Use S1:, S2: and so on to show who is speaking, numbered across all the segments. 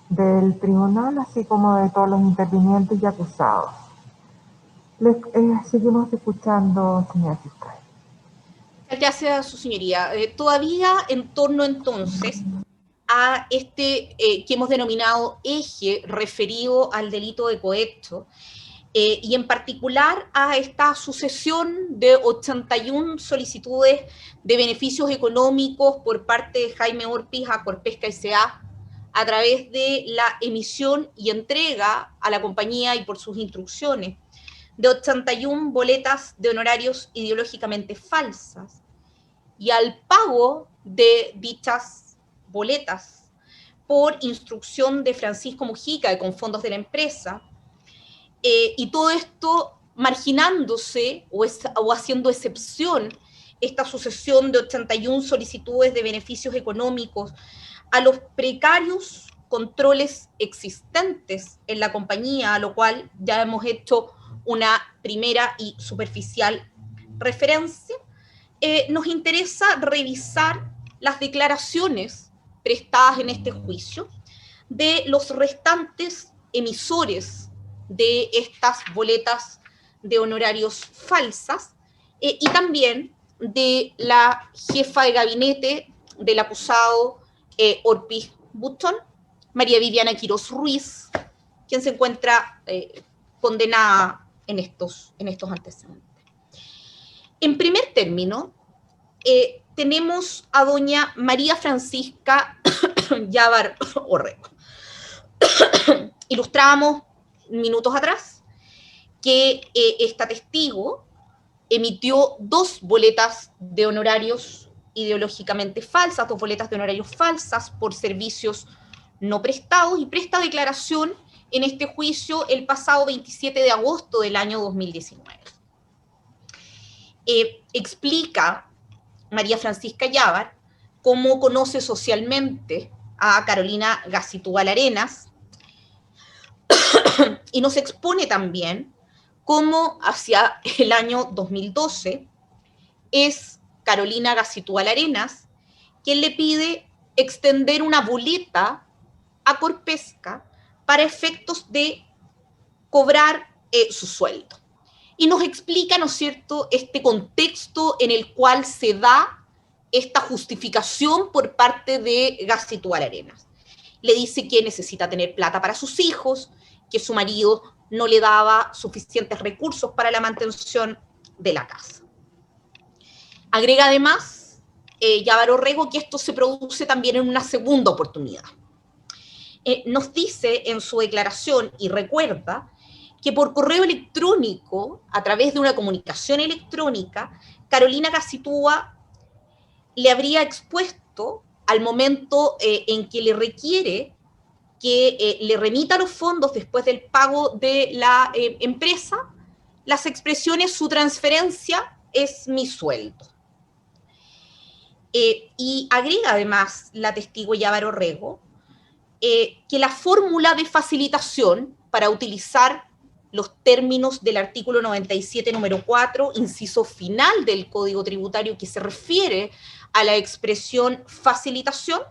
S1: del tribunal, así como de todos los intervinientes y acusados. Seguimos escuchando, señora fiscal.
S2: Gracias, su señoría. Todavía en torno entonces a este que hemos denominado eje referido al delito de cohecho, y en particular a esta sucesión de 81 solicitudes de beneficios económicos por parte de Jaime Orpiz a Corpesca S.A. a través de la emisión y entrega a la compañía y por sus instrucciones de 81 boletas de honorarios ideológicamente falsas y al pago de dichas boletas por instrucción de Francisco Mujica con fondos de la empresa, y todo esto marginándose o haciendo excepción esta sucesión de 81 solicitudes de beneficios económicos a los precarios controles existentes en la compañía, a lo cual ya hemos hecho una primera y superficial referencia. Nos interesa revisar las declaraciones prestadas en este juicio de los restantes emisores de estas boletas de honorarios falsas, y también de la jefa de gabinete del acusado Orpiz Button, María Viviana Quirós Ruiz, quien se encuentra condenada en estos antecedentes. En primer término, tenemos a doña María Francisca Llávar Orrego. Ilustrábamos minutos atrás que esta testigo emitió 2 boletas de honorarios ideológicamente falsas, 2 boletas de honorarios falsas por servicios no prestados, y presta declaración en este juicio el pasado 27 de agosto del año 2019. Explica María Francisca Llávar cómo conoce socialmente a Carolina Gacitúbal Arenas, y nos expone también cómo hacia el año 2012 es Carolina Gacitúbal Arenas quien le pide extender una boleta a Corpesca para efectos de cobrar su sueldo. Y nos explica, ¿no es cierto?, este contexto en el cual se da esta justificación por parte de Gacitúbal Arenas. Le dice que necesita tener plata para sus hijos, que su marido no le daba suficientes recursos para la mantención de la casa. Agrega además Llávar Orrego que esto se produce también en una segunda oportunidad. Nos dice en su declaración y recuerda que por correo electrónico, a través de una comunicación electrónica, Carolina Gacitúa le habría expuesto al momento en que le requiere que le remita los fondos después del pago de la empresa, las expresiones su transferencia es mi sueldo. Y agrega además la testigo Llávar Orrego que la fórmula de facilitación para utilizar los términos del artículo 97, número 4, inciso final del Código Tributario que se refiere a la expresión facilitación,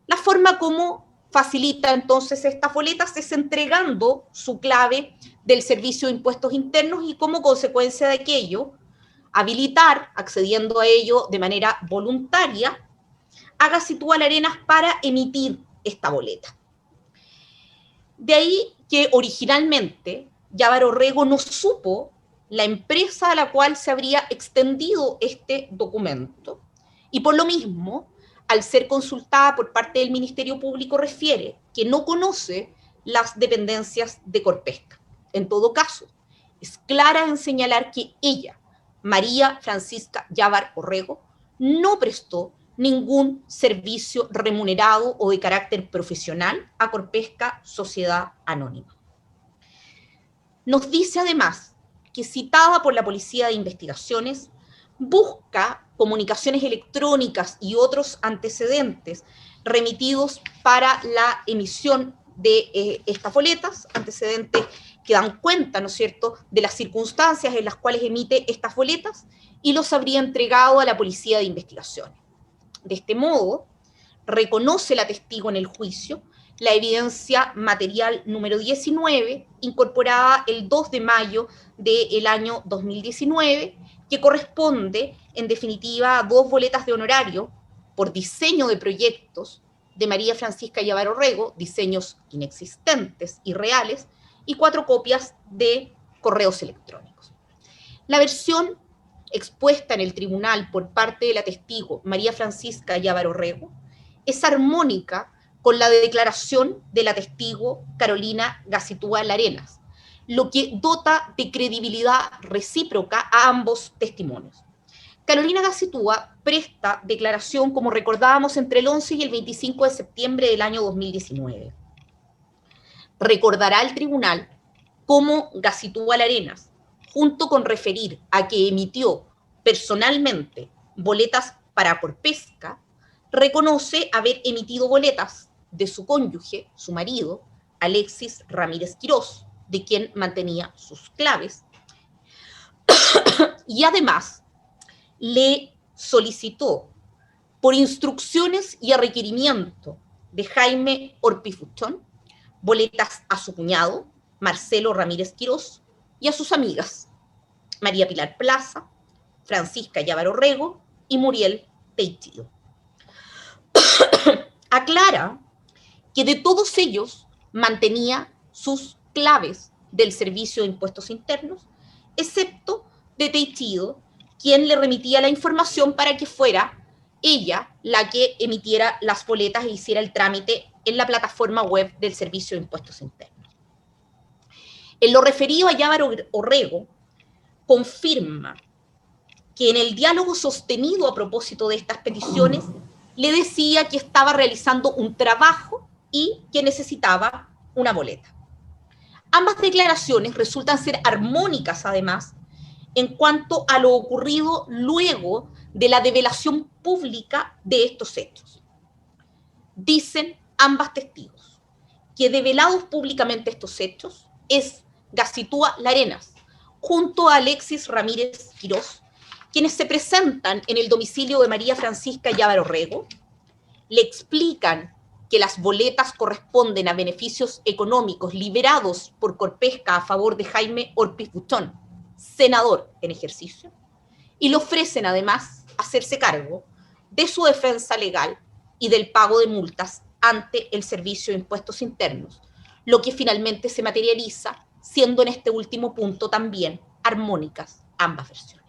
S2: la forma como facilita entonces estas boletas es entregando su clave del Servicio de Impuestos Internos y como consecuencia de aquello, habilitar, accediendo a ello de manera voluntaria, a Gacitúbal Arenas para emitir esta boleta. De ahí que originalmente Llávar Orrego no supo la empresa a la cual se habría extendido este documento y por lo mismo, al ser consultada por parte del Ministerio Público, refiere que no conoce las dependencias de Corpesca. En todo caso, es clara en señalar que ella, María Francisca Llávar Orrego, no prestó ningún servicio remunerado o de carácter profesional a Corpesca Sociedad Anónima. Nos dice además que, citada por la Policía de Investigaciones, busca comunicaciones electrónicas y otros antecedentes remitidos para la emisión de estas boletas, antecedentes que dan cuenta, ¿no es cierto?, de las circunstancias en las cuales emite estas boletas y los habría entregado a la Policía de Investigaciones. De este modo, reconoce la testigo en el juicio la evidencia material número 19, incorporada el 2 de mayo del año 2019, que corresponde, en definitiva, a 2 boletas de honorario por diseño de proyectos de María Francisca Llávar Orrego, diseños inexistentes, irreales, y 4 copias de correos electrónicos. La versión expuesta en el tribunal por parte de la testigo María Francisca Llávar Orrego es armónica con la declaración de la testigo Carolina Gacitúa Larenas, lo que dota de credibilidad recíproca a ambos testimonios. Carolina Gacitúa presta declaración, como recordábamos, entre el 11 y el 25 de septiembre del año 2019. Recordará el tribunal cómo Gacitúa Larenas, junto con referir a que emitió personalmente boletas para Corpesca, reconoce haber emitido boletas de su cónyuge, su marido, Alexis Ramírez Quirós, de quien mantenía sus claves, y además le solicitó, por instrucciones y a requerimiento de Jaime Orpifuchón, boletas a su cuñado, Marcelo Ramírez Quirós, y a sus amigas, María Pilar Plaza, Francisca Llávar Orrego y Muriel Teichido. Aclara que de todos ellos mantenía sus claves del Servicio de Impuestos Internos, excepto de Teichido, quien le remitía la información para que fuera ella la que emitiera las boletas e hiciera el trámite en la plataforma web del Servicio de Impuestos Internos. En lo referido a Llávar Orrego, confirma que en el diálogo sostenido a propósito de estas peticiones, le decía que estaba realizando un trabajo y que necesitaba una boleta. Ambas declaraciones resultan ser armónicas, además, en cuanto a lo ocurrido luego de la develación pública de estos hechos. Dicen ambas testigos que develados públicamente estos hechos es Gacitúa Larenas, junto a Alexis Ramírez Quirós, quienes se presentan en el domicilio de María Francisca Llávar Orrego, le explican que las boletas corresponden a beneficios económicos liberados por Corpesca a favor de Jaime Orpifuchón, senador en ejercicio, y le ofrecen además hacerse cargo de su defensa legal y del pago de multas ante el Servicio de Impuestos Internos, lo que finalmente se materializa, siendo en este último punto también armónicas ambas versiones.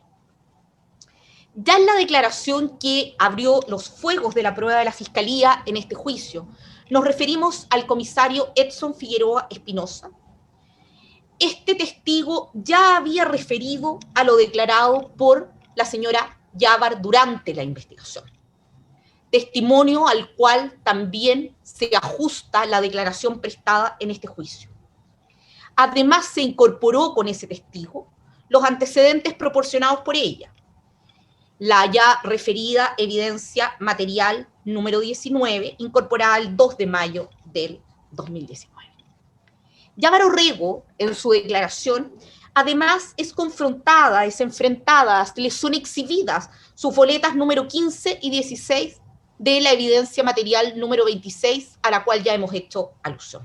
S2: Ya en la declaración que abrió los fuegos de la prueba de la Fiscalía en este juicio, nos referimos al comisario Edson Figueroa Espinosa. Este testigo ya había referido a lo declarado por la señora Llávar durante la investigación, testimonio al cual también se ajusta la declaración prestada en este juicio. Además, se incorporó con ese testigo los antecedentes proporcionados por ella, la ya referida evidencia material número 19, incorporada el 2 de mayo del 2019. Llávar Orrego, en su declaración, además es confrontada, es enfrentada, le son exhibidas sus boletas número 15 y 16 de la evidencia material número 26, a la cual ya hemos hecho alusión.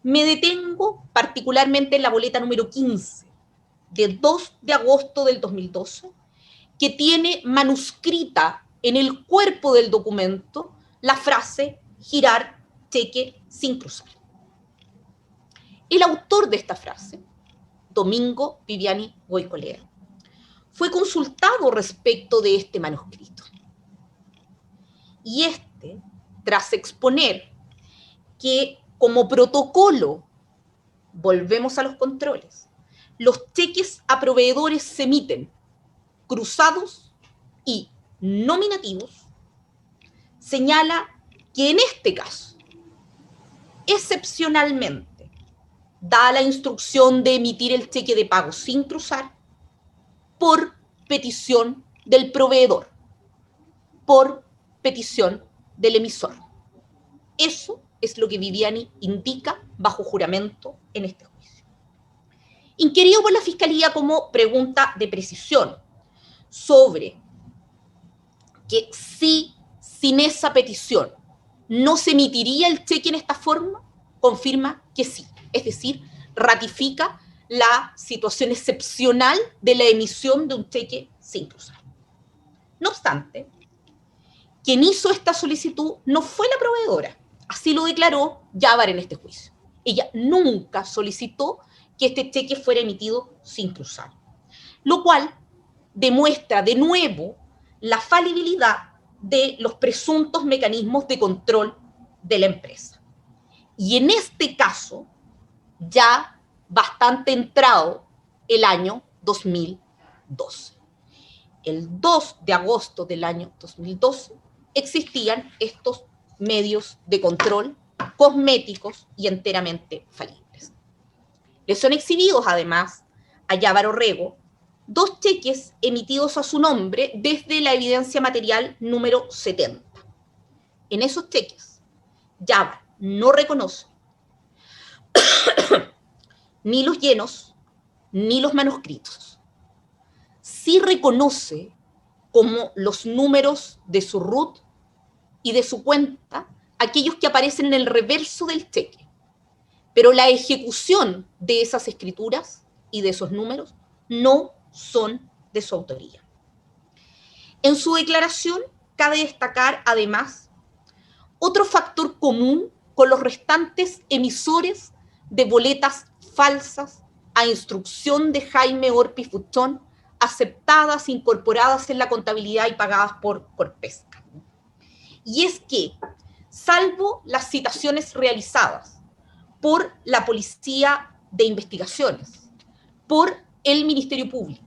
S2: Me detengo particularmente en la boleta número 15, de 2 de agosto del 2012, que tiene manuscrita en el cuerpo del documento la frase girar cheque sin cruzar. El autor de esta frase, Domingo Viviani Goicolea, fue consultado respecto de este manuscrito. Y tras exponer que como protocolo, volvemos a los controles, los cheques a proveedores se emiten cruzados y nominativos, señala que en este caso, excepcionalmente, da la instrucción de emitir el cheque de pago sin cruzar por petición del proveedor, por petición del emisor. Eso es lo que Viviani indica bajo juramento en este juicio. Inquirido por la Fiscalía como pregunta de precisión sobre que si sin esa petición ¿no se emitiría el cheque en esta forma? Confirma que sí, es decir, ratifica la situación excepcional de la emisión de un cheque sin cruzar. No obstante, quien hizo esta solicitud no fue la proveedora, así lo declaró Yavar en este juicio. Ella nunca solicitó que este cheque fuera emitido sin cruzar, lo cual demuestra de nuevo la falibilidad de los presuntos mecanismos de control de la empresa. Y en este caso, ya bastante entrado el año 2012. El 2 de agosto del año 2012 existían estos medios de control cosméticos y enteramente falibles. Le son exhibidos además a Yavar Orrego 2 cheques emitidos a su nombre desde la evidencia material número 70. En esos cheques, Yavar no reconoce ni los llenos ni los manuscritos. Sí reconoce como los números de su RUT y de su cuenta aquellos que aparecen en el reverso del cheque. Pero la ejecución de esas escrituras y de esos números no son de su autoría. En su declaración cabe destacar además otro factor común con los restantes emisores de boletas falsas a instrucción de Jaime Orpis Buchón, aceptadas, incorporadas en la contabilidad y pagadas por Corpesca. Y es que, salvo las citaciones realizadas por la Policía de Investigaciones, por el Ministerio Público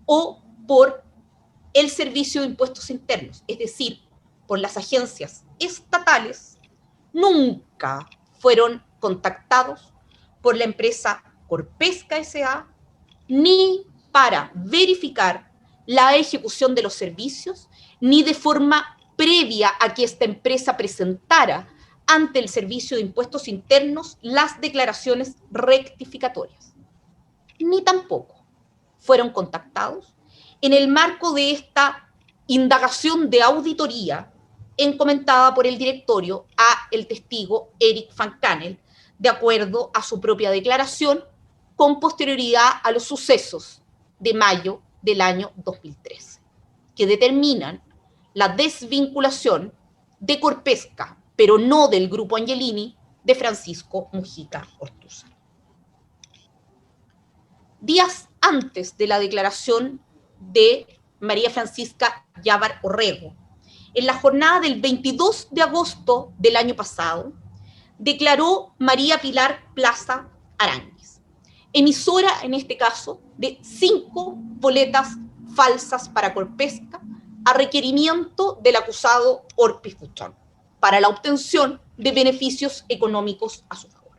S2: o por el Servicio de Impuestos Internos, es decir, por las agencias estatales, nunca fueron contactados por la empresa Corpesca S.A. ni para verificar la ejecución de los servicios, ni de forma previa a que esta empresa presentara ante el Servicio de Impuestos Internos las declaraciones rectificatorias. Ni tampoco fueron contactados en el marco de esta indagación de auditoría encomendada por el directorio a el testigo Eric Van Canel, de acuerdo a su propia declaración, con posterioridad a los sucesos de mayo del año 2013, que determinan la desvinculación de Corpesca, pero no del Grupo Angelini, de Francisco Mujica Ortúzar. Días antes de la declaración de María Francisca Yavar Orrego, en la jornada del 22 de agosto del año pasado, declaró María Pilar Plaza Aránguiz, emisora en este caso de 5 boletas falsas para Corpesca a requerimiento del acusado Orpis Buchón para la obtención de beneficios económicos a su favor.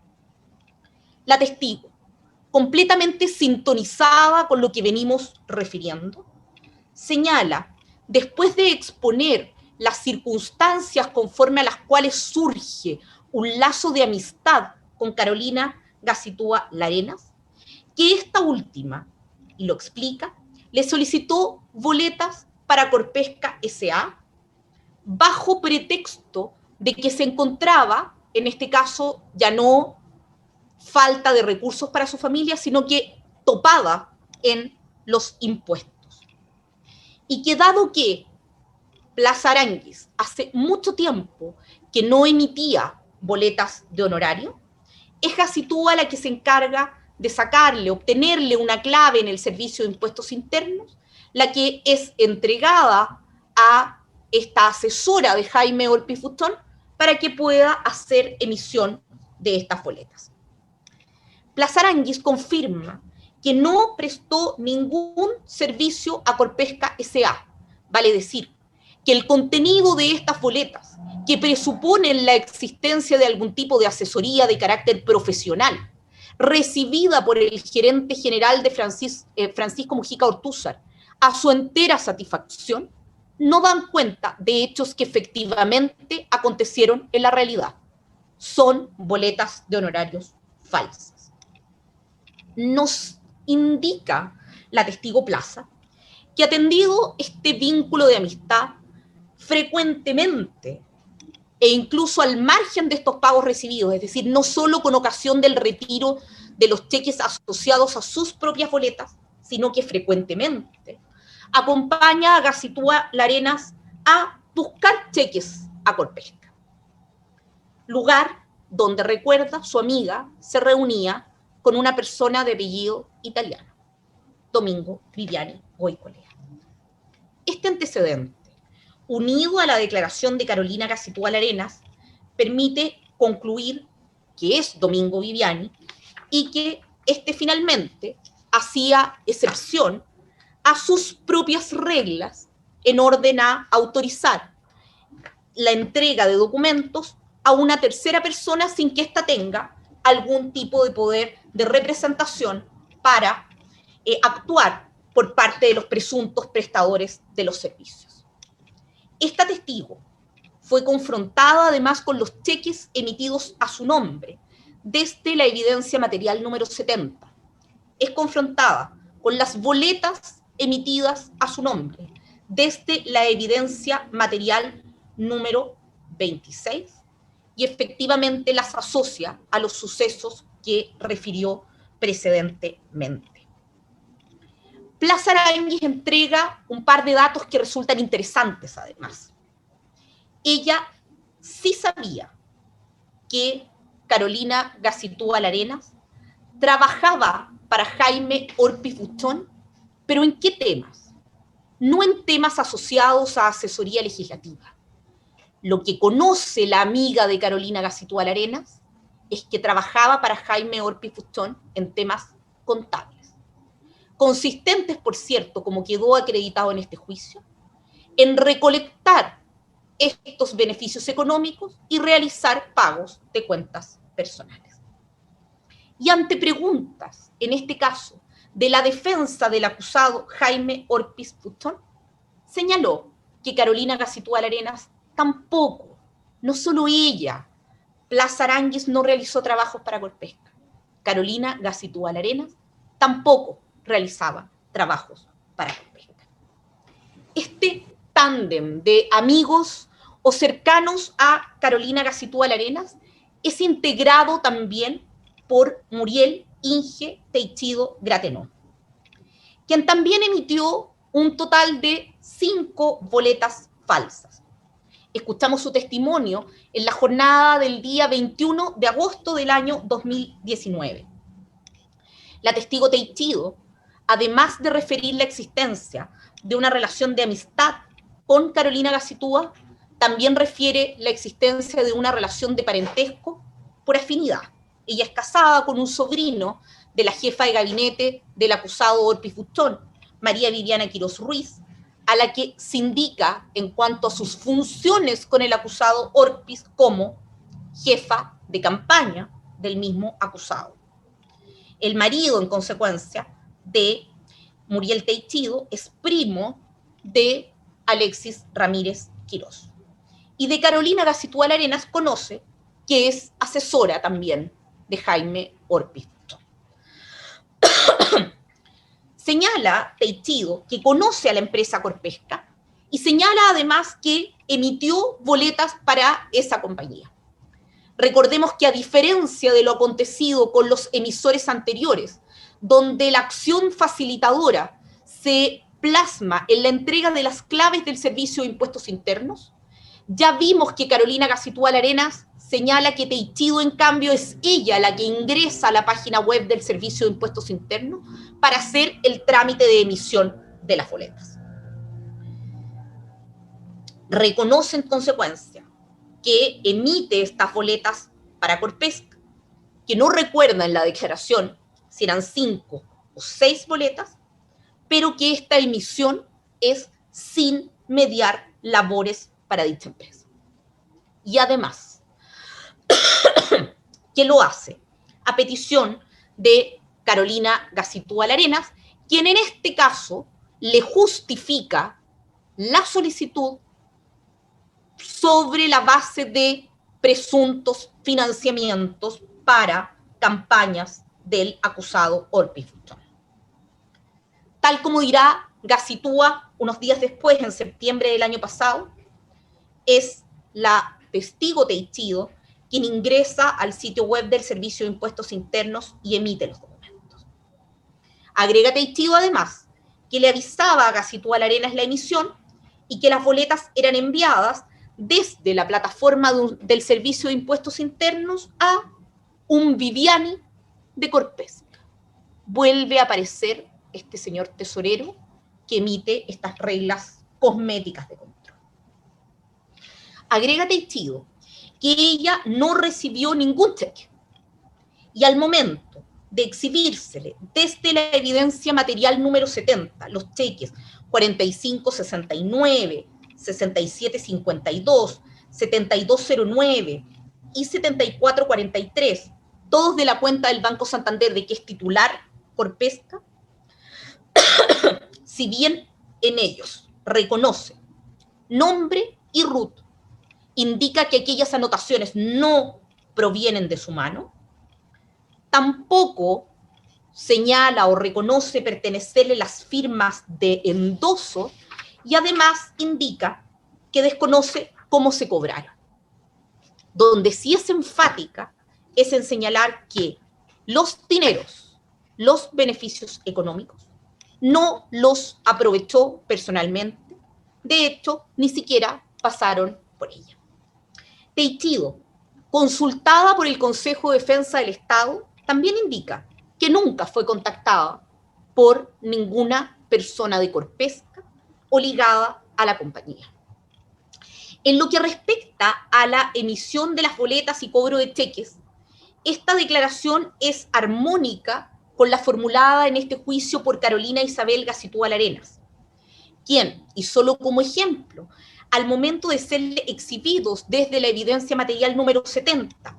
S2: La testigo, completamente sintonizada con lo que venimos refiriendo, señala, después de exponer las circunstancias conforme a las cuales surge un lazo de amistad con Carolina Gacitúa Larenas, que esta última, y lo explica, le solicitó boletas para Corpesca S.A. bajo pretexto de que se encontraba, en este caso ya no falta de recursos para su familia, sino que topada en los impuestos. Y que dado que Plaza Aránguiz hace mucho tiempo que no emitía boletas de honorario, es Gacitúa la que se encarga de sacarle, obtenerle una clave en el Servicio de Impuestos Internos, la que es entregada a esta asesora de Jaime Orpis Buchón para que pueda hacer emisión de estas boletas. Plaza Aránguiz confirma que no prestó ningún servicio a Corpesca S.A., vale decir, que el contenido de estas boletas, que presuponen la existencia de algún tipo de asesoría de carácter profesional, recibida por el gerente general de Francisco Mujica Ortúzar, a su entera satisfacción, no dan cuenta de hechos que efectivamente acontecieron en la realidad. Son boletas de honorarios falsas. Nos indica la testigo Plaza que, atendido este vínculo de amistad, frecuentemente e incluso al margen de estos pagos recibidos, es decir, no solo con ocasión del retiro de los cheques asociados a sus propias boletas, sino que frecuentemente acompaña a Gacitúa Larenas a buscar cheques a Corpesca, lugar donde, recuerda, su amiga se reunía con una persona de apellido italiano, Domingo Viviani Goicolea. Este antecedente, unido a la declaración de Carolina Gacitúa Larenas, permite concluir que es Domingo Viviani y que este finalmente hacía excepción a sus propias reglas en orden a autorizar la entrega de documentos a una tercera persona sin que ésta tenga algún tipo de poder de representación para actuar por parte de los presuntos prestadores de los servicios. Esta testigo fue confrontada además con los cheques emitidos a su nombre desde la evidencia material número 70. Es confrontada con las boletas emitidas a su nombre desde la evidencia material número 26 y efectivamente las asocia a los sucesos que refirió precedentemente. Plaza Aránguiz entrega un par de datos que resultan interesantes además. Ella sí sabía que Carolina Gacitúa Larenas trabajaba para Jaime Orpiz Buchón, pero ¿en qué temas? No en temas asociados a asesoría legislativa. Lo que conoce la amiga de Carolina Gacitúa Larenas es que trabajaba para Jaime Orpiz Buchón en temas contables, consistentes, por cierto, como quedó acreditado en este juicio, en recolectar estos beneficios económicos y realizar pagos de cuentas personales. Y ante preguntas, en este caso, de la defensa del acusado Jaime Orpiz Buchón, señaló que Carolina Gacitúa Larenas tampoco, no solo ella, Plaza Aránguiz no realizó trabajos para Corpesca. Carolina Gacitúa Larenas tampoco realizaba trabajos para Corpesca. Este tándem de amigos o cercanos a Carolina Gacitúa Larenas es integrado también por Muriel Inge Teichido Gratenó, quien también emitió un total de 5 boletas falsas. Escuchamos su testimonio en la jornada del día 21 de agosto del año 2019. La testigo Teichido, además de referir la existencia de una relación de amistad con Carolina Gacitúa, también refiere la existencia de una relación de parentesco por afinidad. Ella es casada con un sobrino de la jefa de gabinete del acusado Orpiz Buchón, María Viviana Quirós Ruiz, a la que se indica en cuanto a sus funciones con el acusado Orpiz como jefa de campaña del mismo acusado. El marido, en consecuencia, de Muriel Teichido es primo de Alexis Ramírez Quirós. Y de Carolina Gacitúa Larenas conoce que es asesora también de Jaime Orpiz. Señala Teichido que conoce a la empresa Corpesca y señala además que emitió boletas para esa compañía. Recordemos que a diferencia de lo acontecido con los emisores anteriores, donde la acción facilitadora se plasma en la entrega de las claves del Servicio de Impuestos Internos, ya vimos que Carolina Gacitúa Larenas señala que Teichido, en cambio, es ella la que ingresa a la página web del Servicio de Impuestos Internos para hacer el trámite de emisión de las boletas. Reconoce, en consecuencia, que emite estas boletas para Corpesca, que no recuerda en la declaración si eran 5 o 6 boletas, pero que esta emisión es sin mediar labores para dicha empresa. Y además, que lo hace a petición de Carolina Gacitúa Larenas, quien en este caso le justifica la solicitud sobre la base de presuntos financiamientos para campañas del acusado Orpiz Buchón. Tal como dirá Gacitúa unos días después, en septiembre del año pasado, es la testigo Teichido, quien ingresa al sitio web del Servicio de Impuestos Internos y emite los documentos. Agrega Teichido además que le avisaba a Gacitúa Arenas la emisión y que las boletas eran enviadas desde la plataforma del Servicio de Impuestos Internos a un Viviani de Corpesca. Vuelve a aparecer este señor tesorero que emite estas reglas cosméticas de control. Agrega Teichido que ella no recibió ningún cheque y al momento de exhibírsele desde la evidencia material número 70, los cheques 4569, 6752, 7209 y 7443, todos de la cuenta del Banco Santander de que es titular Corpesca, si bien en ellos reconoce nombre y RUT, indica que aquellas anotaciones no provienen de su mano, tampoco señala o reconoce pertenecerle las firmas de endoso y además indica que desconoce cómo se cobraron. Donde sí es enfática es en señalar que los dineros, los beneficios económicos, no los aprovechó personalmente, de hecho, ni siquiera pasaron por ella. Teichido, consultada por el Consejo de Defensa del Estado, también indica que nunca fue contactada por ninguna persona de Corpesca o ligada a la compañía. En lo que respecta a la emisión de las boletas y cobro de cheques, esta declaración es armónica con la formulada en este juicio por Carolina Isabel Gacitúa Arenas, quien, y solo como ejemplo, al momento de ser exhibidos desde la evidencia material número 70,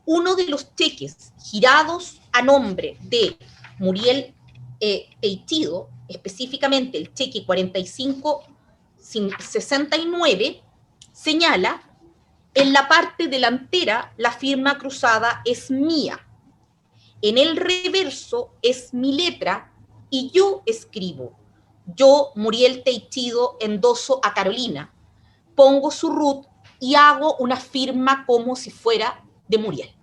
S2: uno de los cheques girados a nombre de Muriel Teichido, específicamente el cheque 4569, señala en la parte delantera la firma cruzada es mía, en el reverso es mi letra y yo escribo, yo, Muriel Teichido, endoso a Carolina, pongo su RUT y hago una firma como si fuera de Muriel.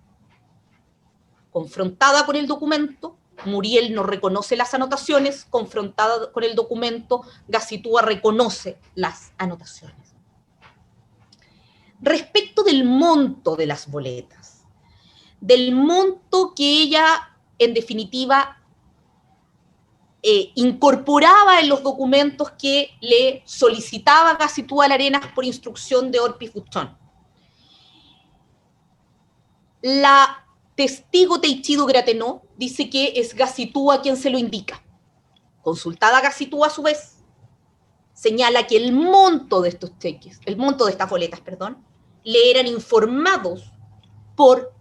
S2: Confrontada con el documento, Muriel no reconoce las anotaciones, confrontada con el documento, Gacitúa reconoce las anotaciones. Respecto del monto de las boletas, del monto que ella, en definitiva, incorporaba en los documentos que le solicitaba Gacitúa Arenas por instrucción de Orpis Buchón. La testigo Teichido Gratenó dice que es Gacitúa quien se lo indica. Consultada Gacitúa a su vez, señala que el monto de estos cheques, el monto de estas boletas, perdón, le eran informados por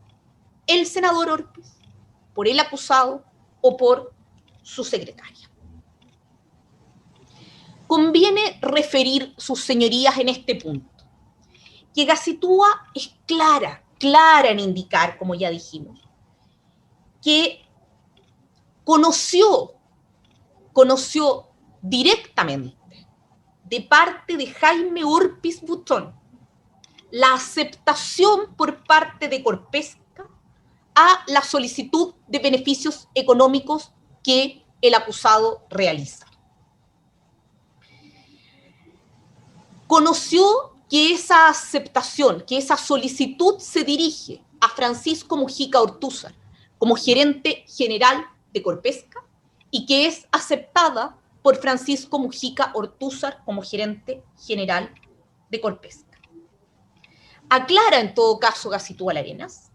S2: el senador Orpis, por el acusado o por su secretaria. Conviene referir, sus señorías, en este punto, que Gacitúa es clara en indicar, como ya dijimos, que conoció directamente de parte de Jaime Orpis Buchón la aceptación por parte de Corpesca a la solicitud de beneficios económicos que el acusado realiza. Conoció que esa aceptación, que esa solicitud se dirige a Francisco Mujica Ortúzar como gerente general de Corpesca y que es aceptada por Francisco Mujica Ortúzar como gerente general de Corpesca. Aclara en todo caso Gacitúa Arenas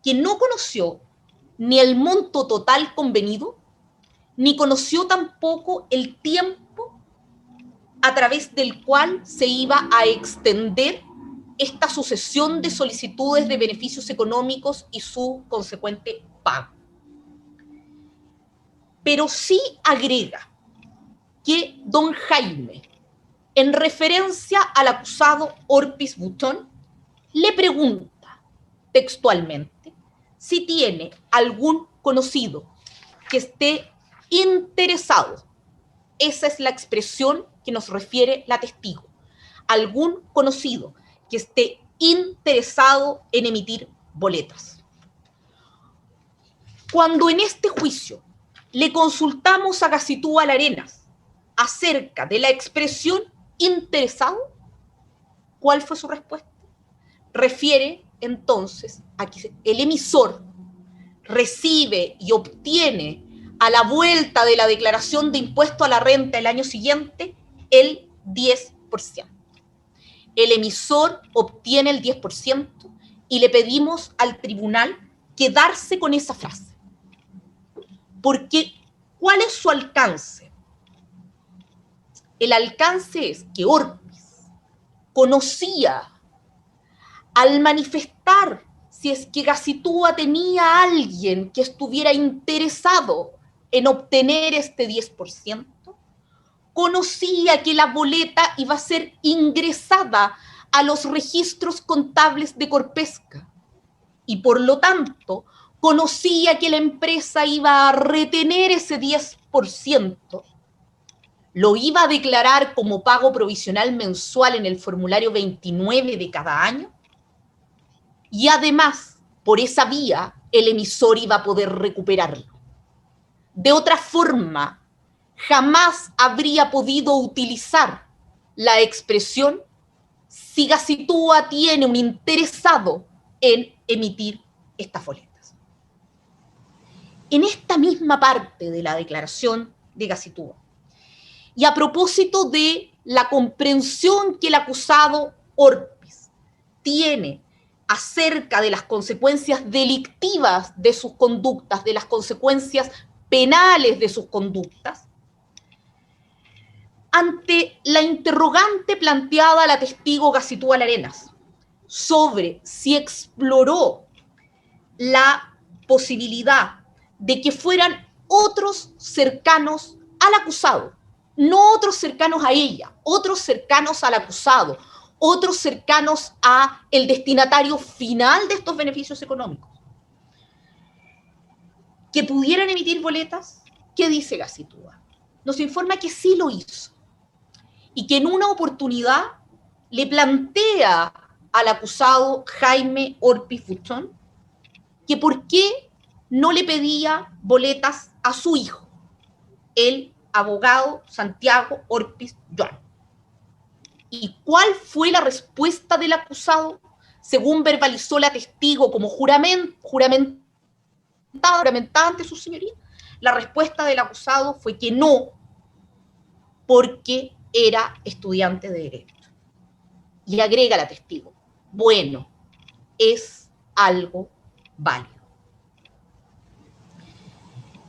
S2: que no conoció ni el monto total convenido, ni conoció tampoco el tiempo a través del cual se iba a extender esta sucesión de solicitudes de beneficios económicos y su consecuente pago. Pero sí agrega que don Jaime, en referencia al acusado Orpis Buchón, le pregunta textualmente si tiene algún conocido que esté interesado. Esa es la expresión que nos refiere la testigo. Algún conocido que esté interesado en emitir boletas. Cuando en este juicio le consultamos a Gacitúa Arenas acerca de la expresión interesado, ¿cuál fue su respuesta? Refiere entonces a que el emisor recibe y obtiene a la vuelta de la declaración de impuesto a la renta el año siguiente el 10%. El emisor obtiene el 10% y le pedimos al tribunal quedarse con esa frase. Porque, ¿cuál es su alcance? El alcance es que Orpis conocía, al manifestar si es que Gacitúa tenía a alguien que estuviera interesado en obtener este 10%, conocía que la boleta iba a ser ingresada a los registros contables de Corpesca y por lo tanto conocía que la empresa iba a retener ese 10%, lo iba a declarar como pago provisional mensual en el formulario 29 de cada año y además, por esa vía, el emisor iba a poder recuperarlo. De otra forma, jamás habría podido utilizar la expresión si Gacitúa tiene un interesado en emitir estas boletas. En esta misma parte de la declaración de Gacitúa, y a propósito de la comprensión que el acusado Orpis tiene acerca de las consecuencias delictivas de sus conductas, de las consecuencias penales de sus conductas, ante la interrogante planteada a la testigo Gacitúa Arenas sobre si exploró la posibilidad de que fueran otros cercanos al acusado, no otros cercanos a ella, otros cercanos al acusado, otros cercanos a el destinatario final de estos beneficios económicos, que pudieran emitir boletas, ¿qué dice Gacitúa? Nos informa que sí lo hizo y que en una oportunidad le plantea al acusado Jaime Orpis Buchón que por qué no le pedía boletas a su hijo, el abogado Santiago Orpis Joan. ¿Y cuál fue la respuesta del acusado? Según verbalizó la testigo como juramentada ante su señoría, la respuesta del acusado fue que no, porque era estudiante de Derecho. Y agrega la testigo, bueno, es algo válido.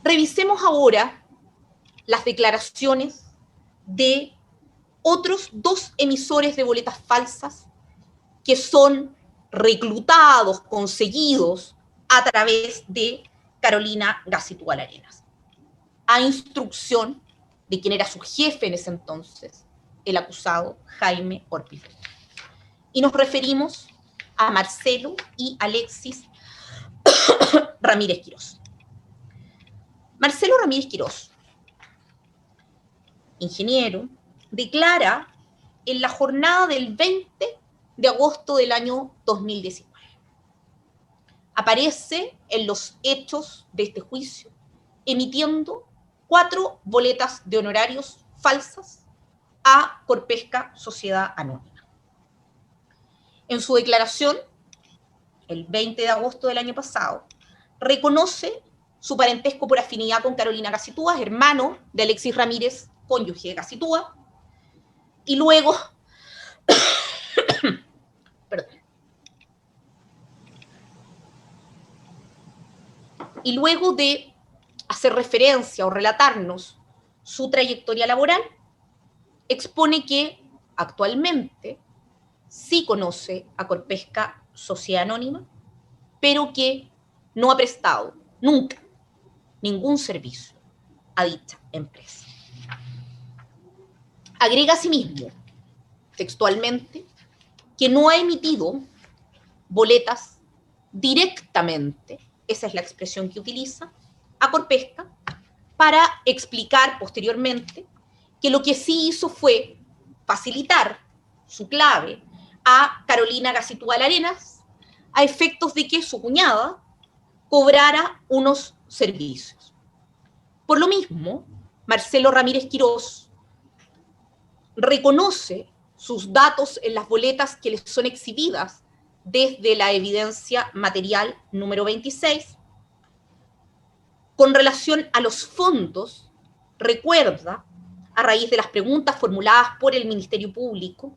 S2: Revisemos ahora las declaraciones de otros dos emisores de boletas falsas que son reclutados, conseguidos a través de Carolina Gacitúa Arenas, a instrucción de quien era su jefe en ese entonces, el acusado Jaime Orpis. Y nos referimos a Marcelo y Alexis Ramírez Quirós. Marcelo Ramírez Quirós, ingeniero, declara en la jornada del 20 de agosto del año 2019. Aparece en los hechos de este juicio emitiendo 4 boletas de honorarios falsas a Corpesca Sociedad Anónima. En su declaración, el 20 de agosto del año pasado, reconoce su parentesco por afinidad con Carolina Gacitúa, hermano de Alexis Ramírez, cónyuge de Gacitúa, y luego, y luego de hacer referencia o relatarnos su trayectoria laboral, expone que actualmente sí conoce a Corpesca Sociedad Anónima, pero que no ha prestado nunca ningún servicio a dicha empresa. Agrega asimismo, textualmente, que no ha emitido boletas directamente, esa es la expresión que utiliza, a Corpesca, para explicar posteriormente que lo que sí hizo fue facilitar su clave a Carolina Gacitúbal Arenas a efectos de que su cuñada cobrara unos servicios. Por lo mismo, Marcelo Ramírez Quirós reconoce sus datos en las boletas que les son exhibidas desde la evidencia material número 26. Con relación a los fondos, recuerda, a raíz de las preguntas formuladas por el Ministerio Público,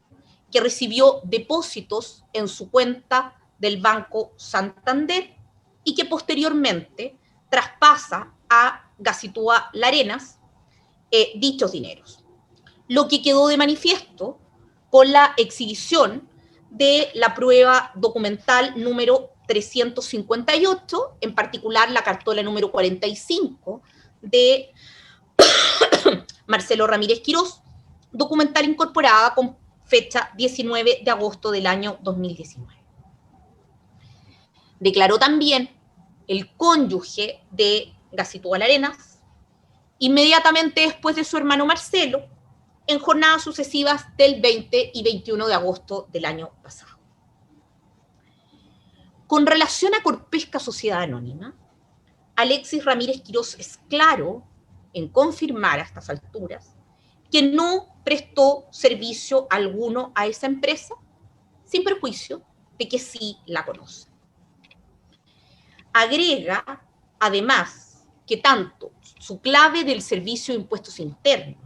S2: que recibió depósitos en su cuenta del Banco Santander y que posteriormente traspasa a Gacitúbal Arenas dichos dineros. Lo que quedó de manifiesto con la exhibición de la prueba documental número 358, en particular la cartola número 45 de Marcelo Ramírez Quirós, documental incorporada con fecha 19 de agosto del año 2019. Declaró también el cónyuge de Gacitúbal Arenas, inmediatamente después de su hermano Marcelo, en jornadas sucesivas del 20 y 21 de agosto del año pasado. Con relación a Corpesca Sociedad Anónima, Alexis Ramírez Quirós es claro en confirmar a estas alturas que no prestó servicio alguno a esa empresa, sin perjuicio de que sí la conoce. Agrega, además, que tanto su clave del Servicio de Impuestos Internos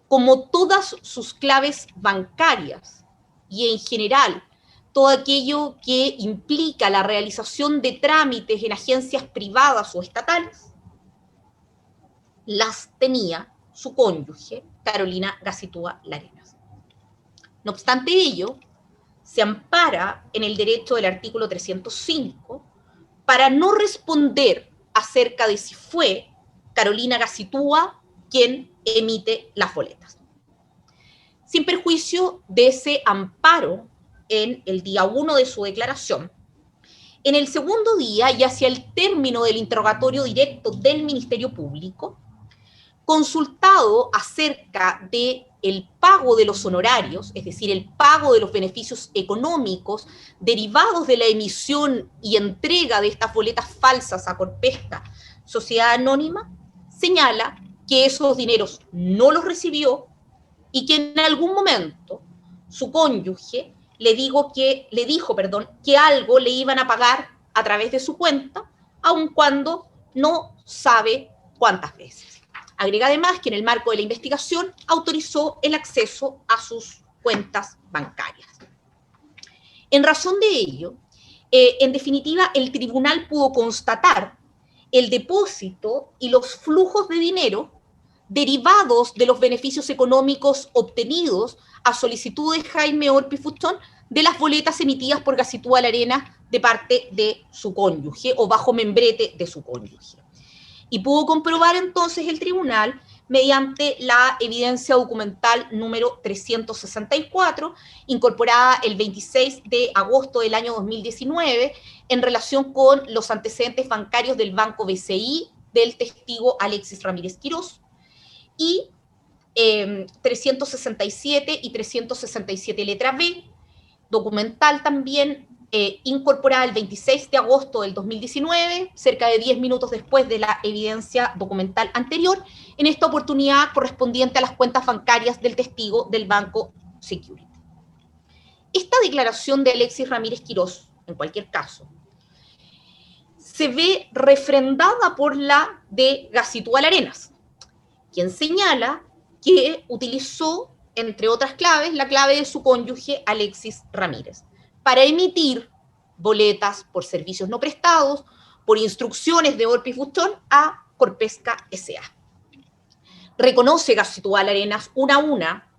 S2: como todas sus claves bancarias y en general todo aquello que implica la realización de trámites en agencias privadas o estatales, las tenía su cónyuge, Carolina Gacitúbal Arenas. No obstante ello, se ampara en el derecho del artículo 305 para no responder acerca de si fue Carolina Gacitúbal quien emite las boletas. Sin perjuicio de ese amparo en el día 1 de su declaración, en el segundo día y hacia el término del interrogatorio directo del Ministerio Público, consultado acerca de el pago de los honorarios, es decir, el pago de los beneficios económicos derivados de la emisión y entrega de estas boletas falsas a Corpesca Sociedad Anónima, señala que esos dineros no los recibió y que en algún momento su cónyuge le dijo que algo le iban a pagar a través de su cuenta, aun cuando no sabe cuántas veces. Agrega además que en el marco de la investigación autorizó el acceso a sus cuentas bancarias. En razón de ello, en definitiva, el tribunal pudo constatar el depósito y los flujos de dinero derivados de los beneficios económicos obtenidos a solicitud de Jaime Orpi Fuchón de las boletas emitidas por Gacitúbal Arenas de parte de su cónyuge o bajo membrete de su cónyuge. Y pudo comprobar entonces el tribunal, mediante la evidencia documental número 364, incorporada el 26 de agosto del año 2019, en relación con los antecedentes bancarios del Banco BCI del testigo Alexis Ramírez Quirós, y 367 y 367 letra B, documental también incorporada el 26 de agosto del 2019, cerca de 10 minutos después de la evidencia documental anterior, en esta oportunidad correspondiente a las cuentas bancarias del testigo del Banco Security. Esta declaración de Alexis Ramírez Quirós, en cualquier caso, se ve refrendada por la de Gacitúbal Arenas, quien señala que utilizó, entre otras claves, la clave de su cónyuge Alexis Ramírez, para emitir boletas por servicios no prestados, por instrucciones de Orpi Fuchón a Corpesca S.A. Reconoce Gacitúbal Arenas una a una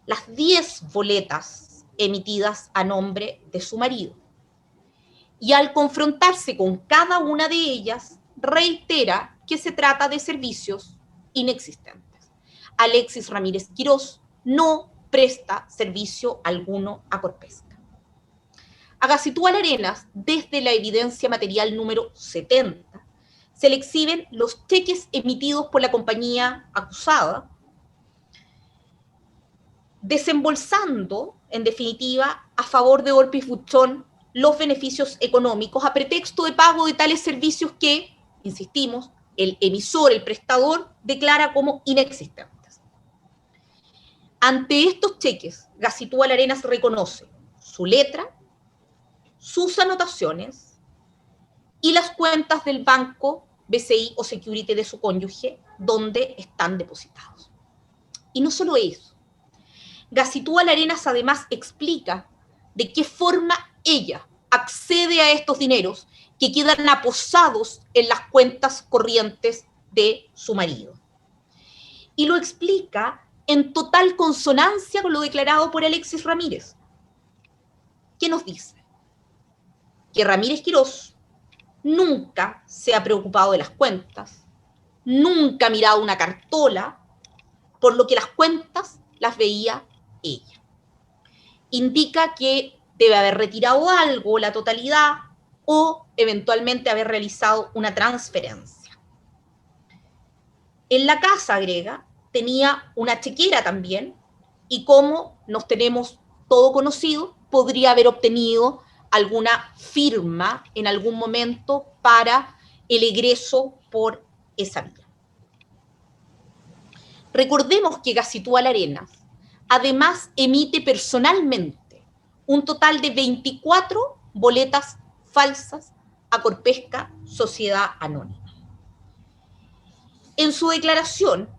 S2: las 10 boletas emitidas a nombre de su marido. Y al confrontarse con cada una de ellas, reitera que se trata de servicios inexistentes. Alexis Ramírez Quirós no presta servicio alguno a Corpesca. A Gacitúbal Arenas, desde la evidencia material número 70, se le exhiben los cheques emitidos por la compañía acusada desembolsando, en definitiva, a favor de Orpis Buchon los beneficios económicos a pretexto de pago de tales servicios que, insistimos, el emisor, el prestador, declara como inexistentes. Ante estos cheques, Gacitúa Larenas reconoce su letra, sus anotaciones y las cuentas del banco, BCI o Security de su cónyuge, donde están depositados. Y no solo eso, Gacitúa Larenas además explica de qué forma ella accede a estos dineros que quedan aposados en las cuentas corrientes de su marido. Y lo explica en total consonancia con lo declarado por Alexis Ramírez. ¿Qué nos dice? Que Ramírez Quirós nunca se ha preocupado de las cuentas, nunca ha mirado una cartola, por lo que las cuentas las veía ella. Indica que debe haber retirado algo, la totalidad, o eventualmente haber realizado una transferencia. En la casa, agrega, tenía una chequera también, y como nos tenemos todo conocido, podría haber obtenido alguna firma en algún momento para el egreso por esa vía. Recordemos que Gacitúa Larenas además emite personalmente un total de 24 boletas falsas a Corpesca Sociedad Anónima. En su declaración,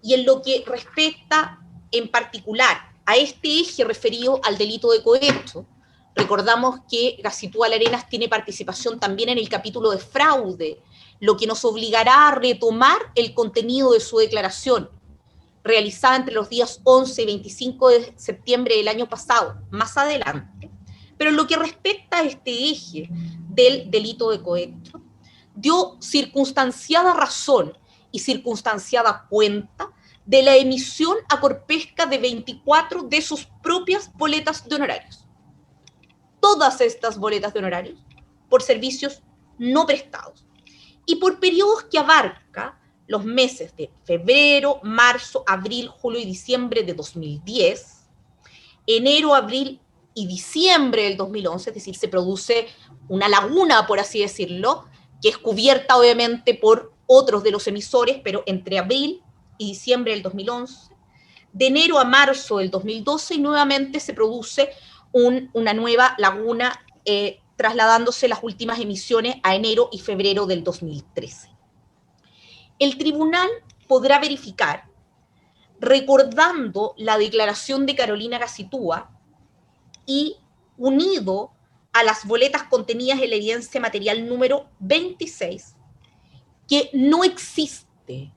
S2: y en lo que respecta en particular a este eje referido al delito de cohecho, recordamos que Gacitúa Larenas tiene participación también en el capítulo de fraude, lo que nos obligará a retomar el contenido de su declaración, realizada entre los días 11 y 25 de septiembre del año pasado, más adelante. Pero en lo que respecta a este eje del delito de cohecho, dio circunstanciada razón y circunstanciada cuenta de la emisión a Corpesca de 24 de sus propias boletas de honorarios. Todas estas boletas de honorarios por servicios no prestados y por periodos que abarca los meses de febrero, marzo, abril, julio y diciembre de 2010, enero, abril y diciembre del 2011, es decir, se produce una laguna, por así decirlo, que es cubierta obviamente por otros de los emisores, pero entre abril y diciembre del 2011, de enero a marzo del 2012, y nuevamente se produce una nueva laguna, trasladándose las últimas emisiones a enero y febrero del 2013. El tribunal podrá verificar, recordando la declaración de Carolina Gacitúa y unido a las boletas contenidas en la evidencia material número 26, que no existe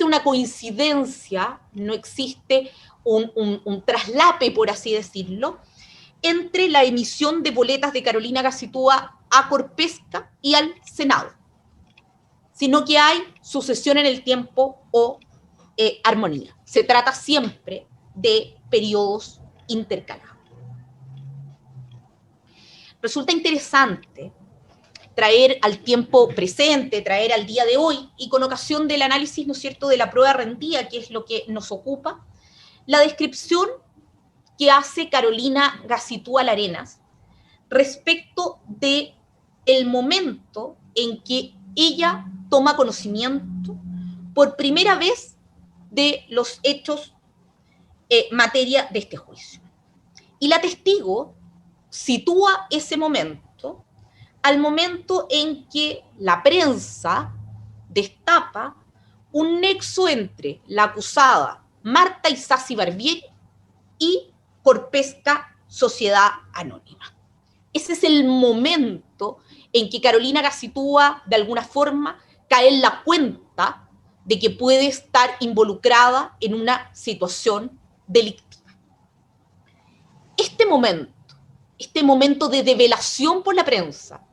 S2: una coincidencia, no existe un traslape, por así decirlo, entre la emisión de boletas de Carolina Gacitúa a Corpesca y al Senado, sino que hay sucesión en el tiempo o armonía. Se trata siempre de periodos intercalados. Resulta interesante traer al tiempo presente, traer al día de hoy, y con ocasión del análisis, ¿no es cierto?, de la prueba rendida, que es lo que nos ocupa, la descripción que hace Carolina Gacitúa Larenas respecto de el momento en que ella toma conocimiento por primera vez de los hechos materia de este juicio. Y la testigo sitúa ese momento al momento en que la prensa destapa un nexo entre la acusada Marta Isasi Barbieri y Corpesca Sociedad Anónima. Ese es el momento en que Carolina Gacitúa, de alguna forma, cae en la cuenta de que puede estar involucrada en una situación delictiva. Este momento de develación por la prensa,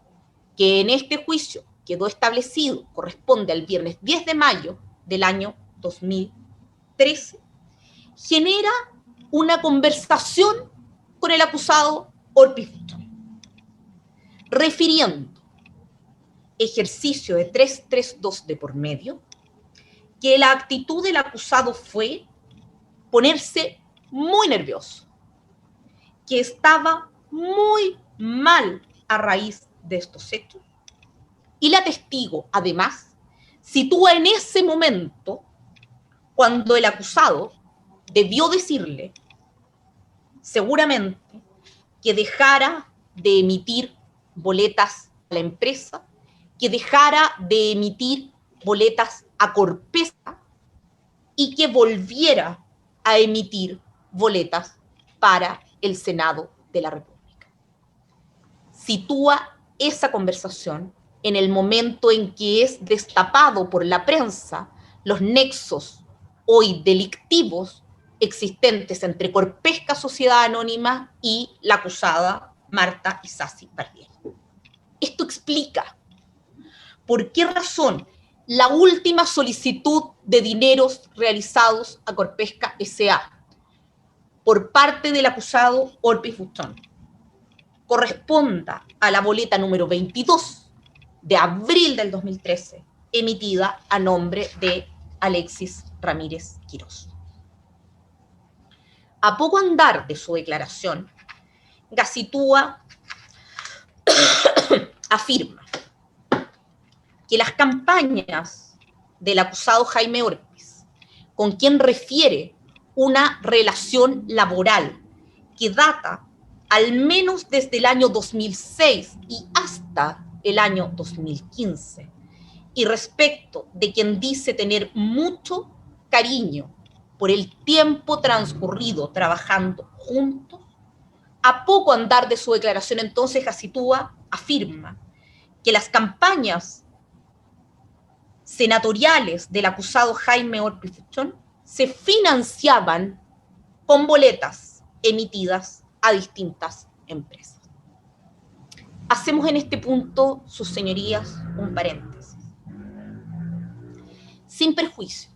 S2: que en este juicio quedó establecido, corresponde al viernes 10 de mayo del año 2013, genera una conversación con el acusado Orpis Buchon, refiriendo ejercicio de 332 de por medio, que la actitud del acusado fue ponerse muy nervioso, que estaba muy mal a raíz de estos hechos, y la testigo, además, sitúa en ese momento cuando el acusado debió decirle, seguramente, que dejara de emitir boletas a la empresa, que dejara de emitir boletas a Corpesa y que volviera a emitir boletas para el Senado de la República. Sitúa esa conversación en el momento en que es destapado por la prensa los nexos hoy delictivos existentes entre Corpesca Sociedad Anónima y la acusada Marta Isasi Barbieri. Esto explica por qué razón la última solicitud de dineros realizados a Corpesca S.A. por parte del acusado Orpis Buchón corresponda a la boleta número 22 de abril del 2013, emitida a nombre de Alexis Ramírez Quirós. A poco andar de su declaración, Gacitúa afirma que las campañas del acusado Jaime Orpis, con quien refiere una relación laboral que data al menos desde el año 2006 y hasta el año 2015, y respecto de quien dice tener mucho cariño por el tiempo transcurrido trabajando juntos, a poco andar de su declaración entonces Gacitúa afirma que las campañas senatoriales del acusado Jaime Orpis Buchón se financiaban con boletas emitidas a distintas empresas. Hacemos en este punto, sus señorías, un paréntesis. Sin perjuicio,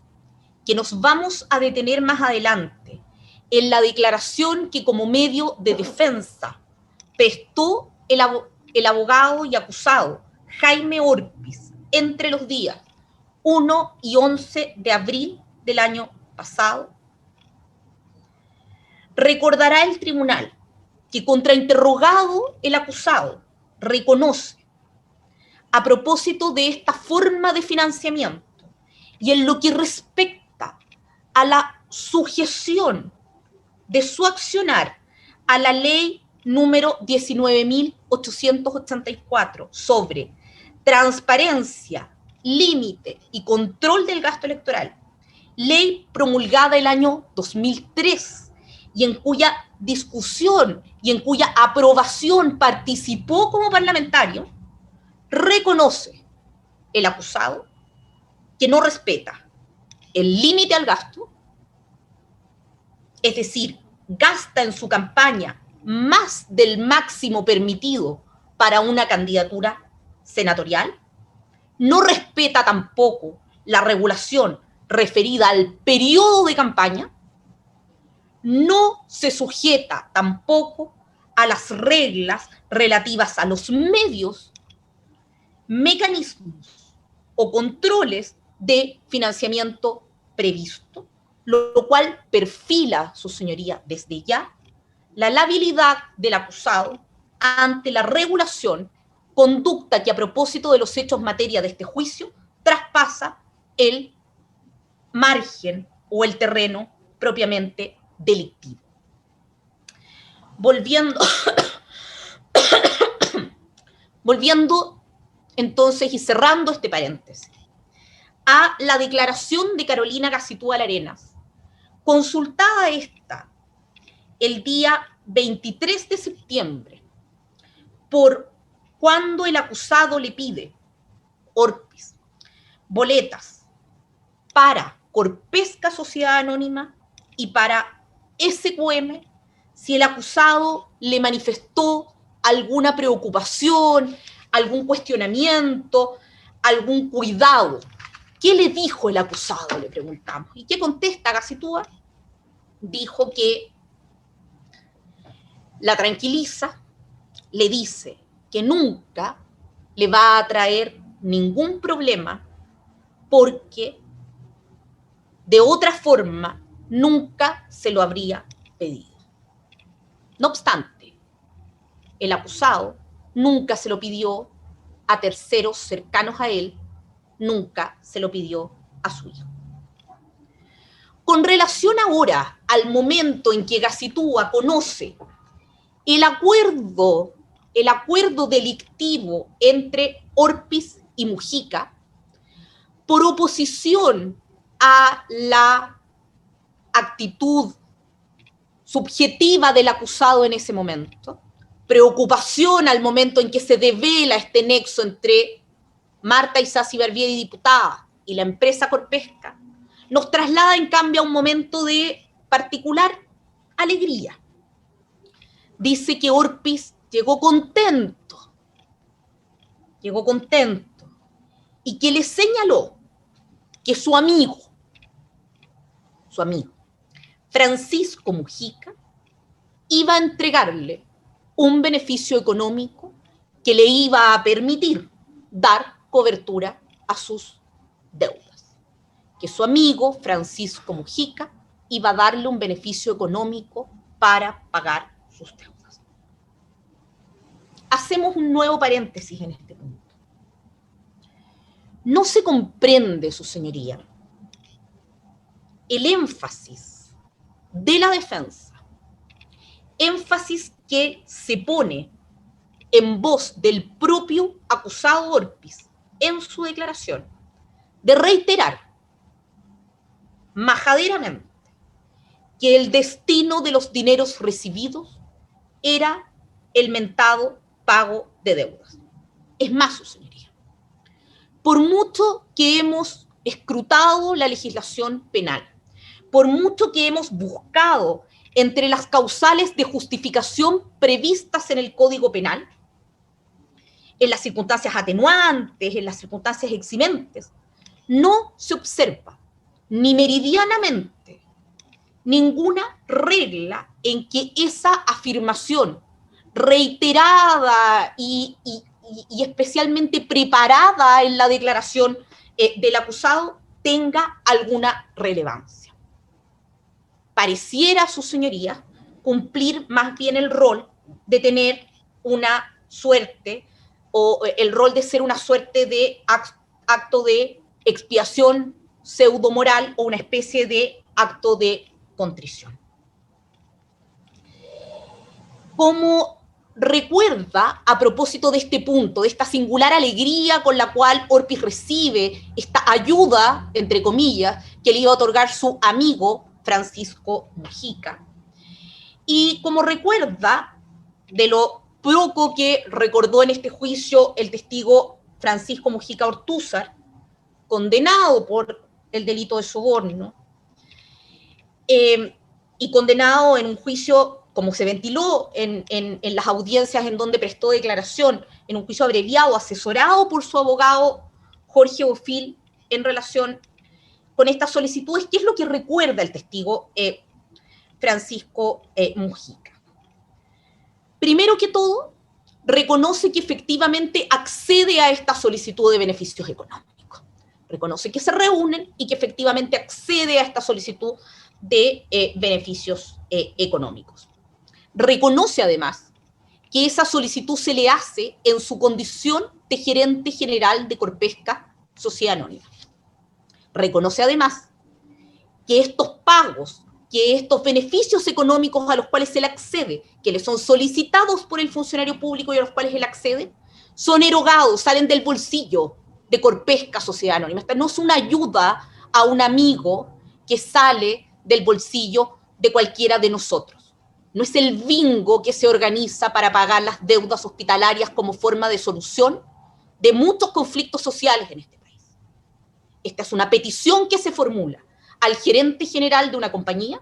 S2: que nos vamos a detener más adelante en la declaración que como medio de defensa prestó el abogado y acusado Jaime Orpis entre los días 1 y 11 de abril del año pasado. Recordará el tribunal que contrainterrogado el acusado reconoce a propósito de esta forma de financiamiento y en lo que respecta a la sujeción de su accionar a la ley número 19.884 sobre transparencia, límite y control del gasto electoral, ley promulgada el año 2003 y en cuya discusión y en cuya aprobación participó como parlamentario, reconoce el acusado que no respeta el límite al gasto, es decir, gasta en su campaña más del máximo permitido para una candidatura senatorial, no respeta tampoco la regulación referida al periodo de campaña, no se sujeta tampoco a las reglas relativas a los medios, mecanismos o controles de financiamiento previsto, lo cual perfila, su señoría, desde ya la labilidad del acusado ante la regulación, conducta que a propósito de los hechos materia de este juicio traspasa el margen o el terreno propiamente delictivo. Volviendo entonces y cerrando este paréntesis, a la declaración de Carolina Gacitúa Larenas, consultada esta el día 23 de septiembre por cuando el acusado le pide Orpis boletas para Corpesca Sociedad Anónima y para SQM, si el acusado le manifestó alguna preocupación, algún cuestionamiento, algún cuidado. ¿Qué le dijo el acusado?, le preguntamos. ¿Y qué contesta Gacitúa? Dijo que la tranquiliza, le dice que nunca le va a traer ningún problema porque de otra forma nunca se lo habría pedido. No obstante, el acusado nunca se lo pidió a terceros cercanos a él, nunca se lo pidió a su hijo. Con relación ahora al momento en que Gacitúa conoce el acuerdo delictivo entre Orpiz y Mujica, por oposición a la actitud subjetiva del acusado en ese momento, preocupación al momento en que se devela este nexo entre Marta Isasi Barbieri, diputada, y la empresa Corpesca, nos traslada en cambio a un momento de particular alegría. Dice que Orpiz llegó contento, y que le señaló que su amigo, Francisco Mujica, iba a entregarle un beneficio económico que le iba a permitir dar cobertura a sus deudas. Que su amigo, Francisco Mujica, iba a darle un beneficio económico para pagar sus deudas. Hacemos un nuevo paréntesis en este punto. No se comprende, su señoría, el énfasis de la defensa, énfasis que se pone en voz del propio acusado Orpiz en su declaración, de reiterar majaderamente que el destino de los dineros recibidos era el mentado pago de deudas. Es más, su señoría, por mucho que hemos escrutado la legislación penal, por mucho que hemos buscado entre las causales de justificación previstas en el Código Penal, en las circunstancias atenuantes, en las circunstancias eximentes, no se observa ni meridianamente ninguna regla en que esa afirmación reiterada y especialmente preparada en la declaración del acusado tenga alguna relevancia. Pareciera, su señoría, cumplir más bien el rol de tener una suerte o el rol de ser una suerte de acto de expiación pseudomoral o una especie de acto de contrición. Como recuerda, a propósito de este punto, de esta singular alegría con la cual Orpiz recibe esta ayuda, entre comillas, que le iba a otorgar su amigo Francisco Mujica, y como recuerda de lo poco que recordó en este juicio el testigo Francisco Mujica Ortúzar, condenado por el delito de soborno, y condenado en un juicio, como se ventiló en las audiencias en donde prestó declaración, en un juicio abreviado, asesorado por su abogado Jorge Bofill en relación con estas solicitudes. ¿Qué es lo que recuerda el testigo Francisco Mujica? Primero que todo, reconoce que efectivamente accede a esta solicitud de beneficios económicos. Reconoce que se reúnen y que efectivamente accede a esta solicitud de beneficios económicos. Reconoce además que esa solicitud se le hace en su condición de gerente general de Corpesca Sociedad Anónima. Reconoce además que estos pagos, que estos beneficios económicos a los cuales él accede, que le son solicitados por el funcionario público y a los cuales él accede, son erogados, salen del bolsillo de Corpesca Sociedad Anónima. Esta no es una ayuda a un amigo que sale del bolsillo de cualquiera de nosotros. No es el bingo que se organiza para pagar las deudas hospitalarias como forma de solución de muchos conflictos sociales en este país. Esta es una petición que se formula al gerente general de una compañía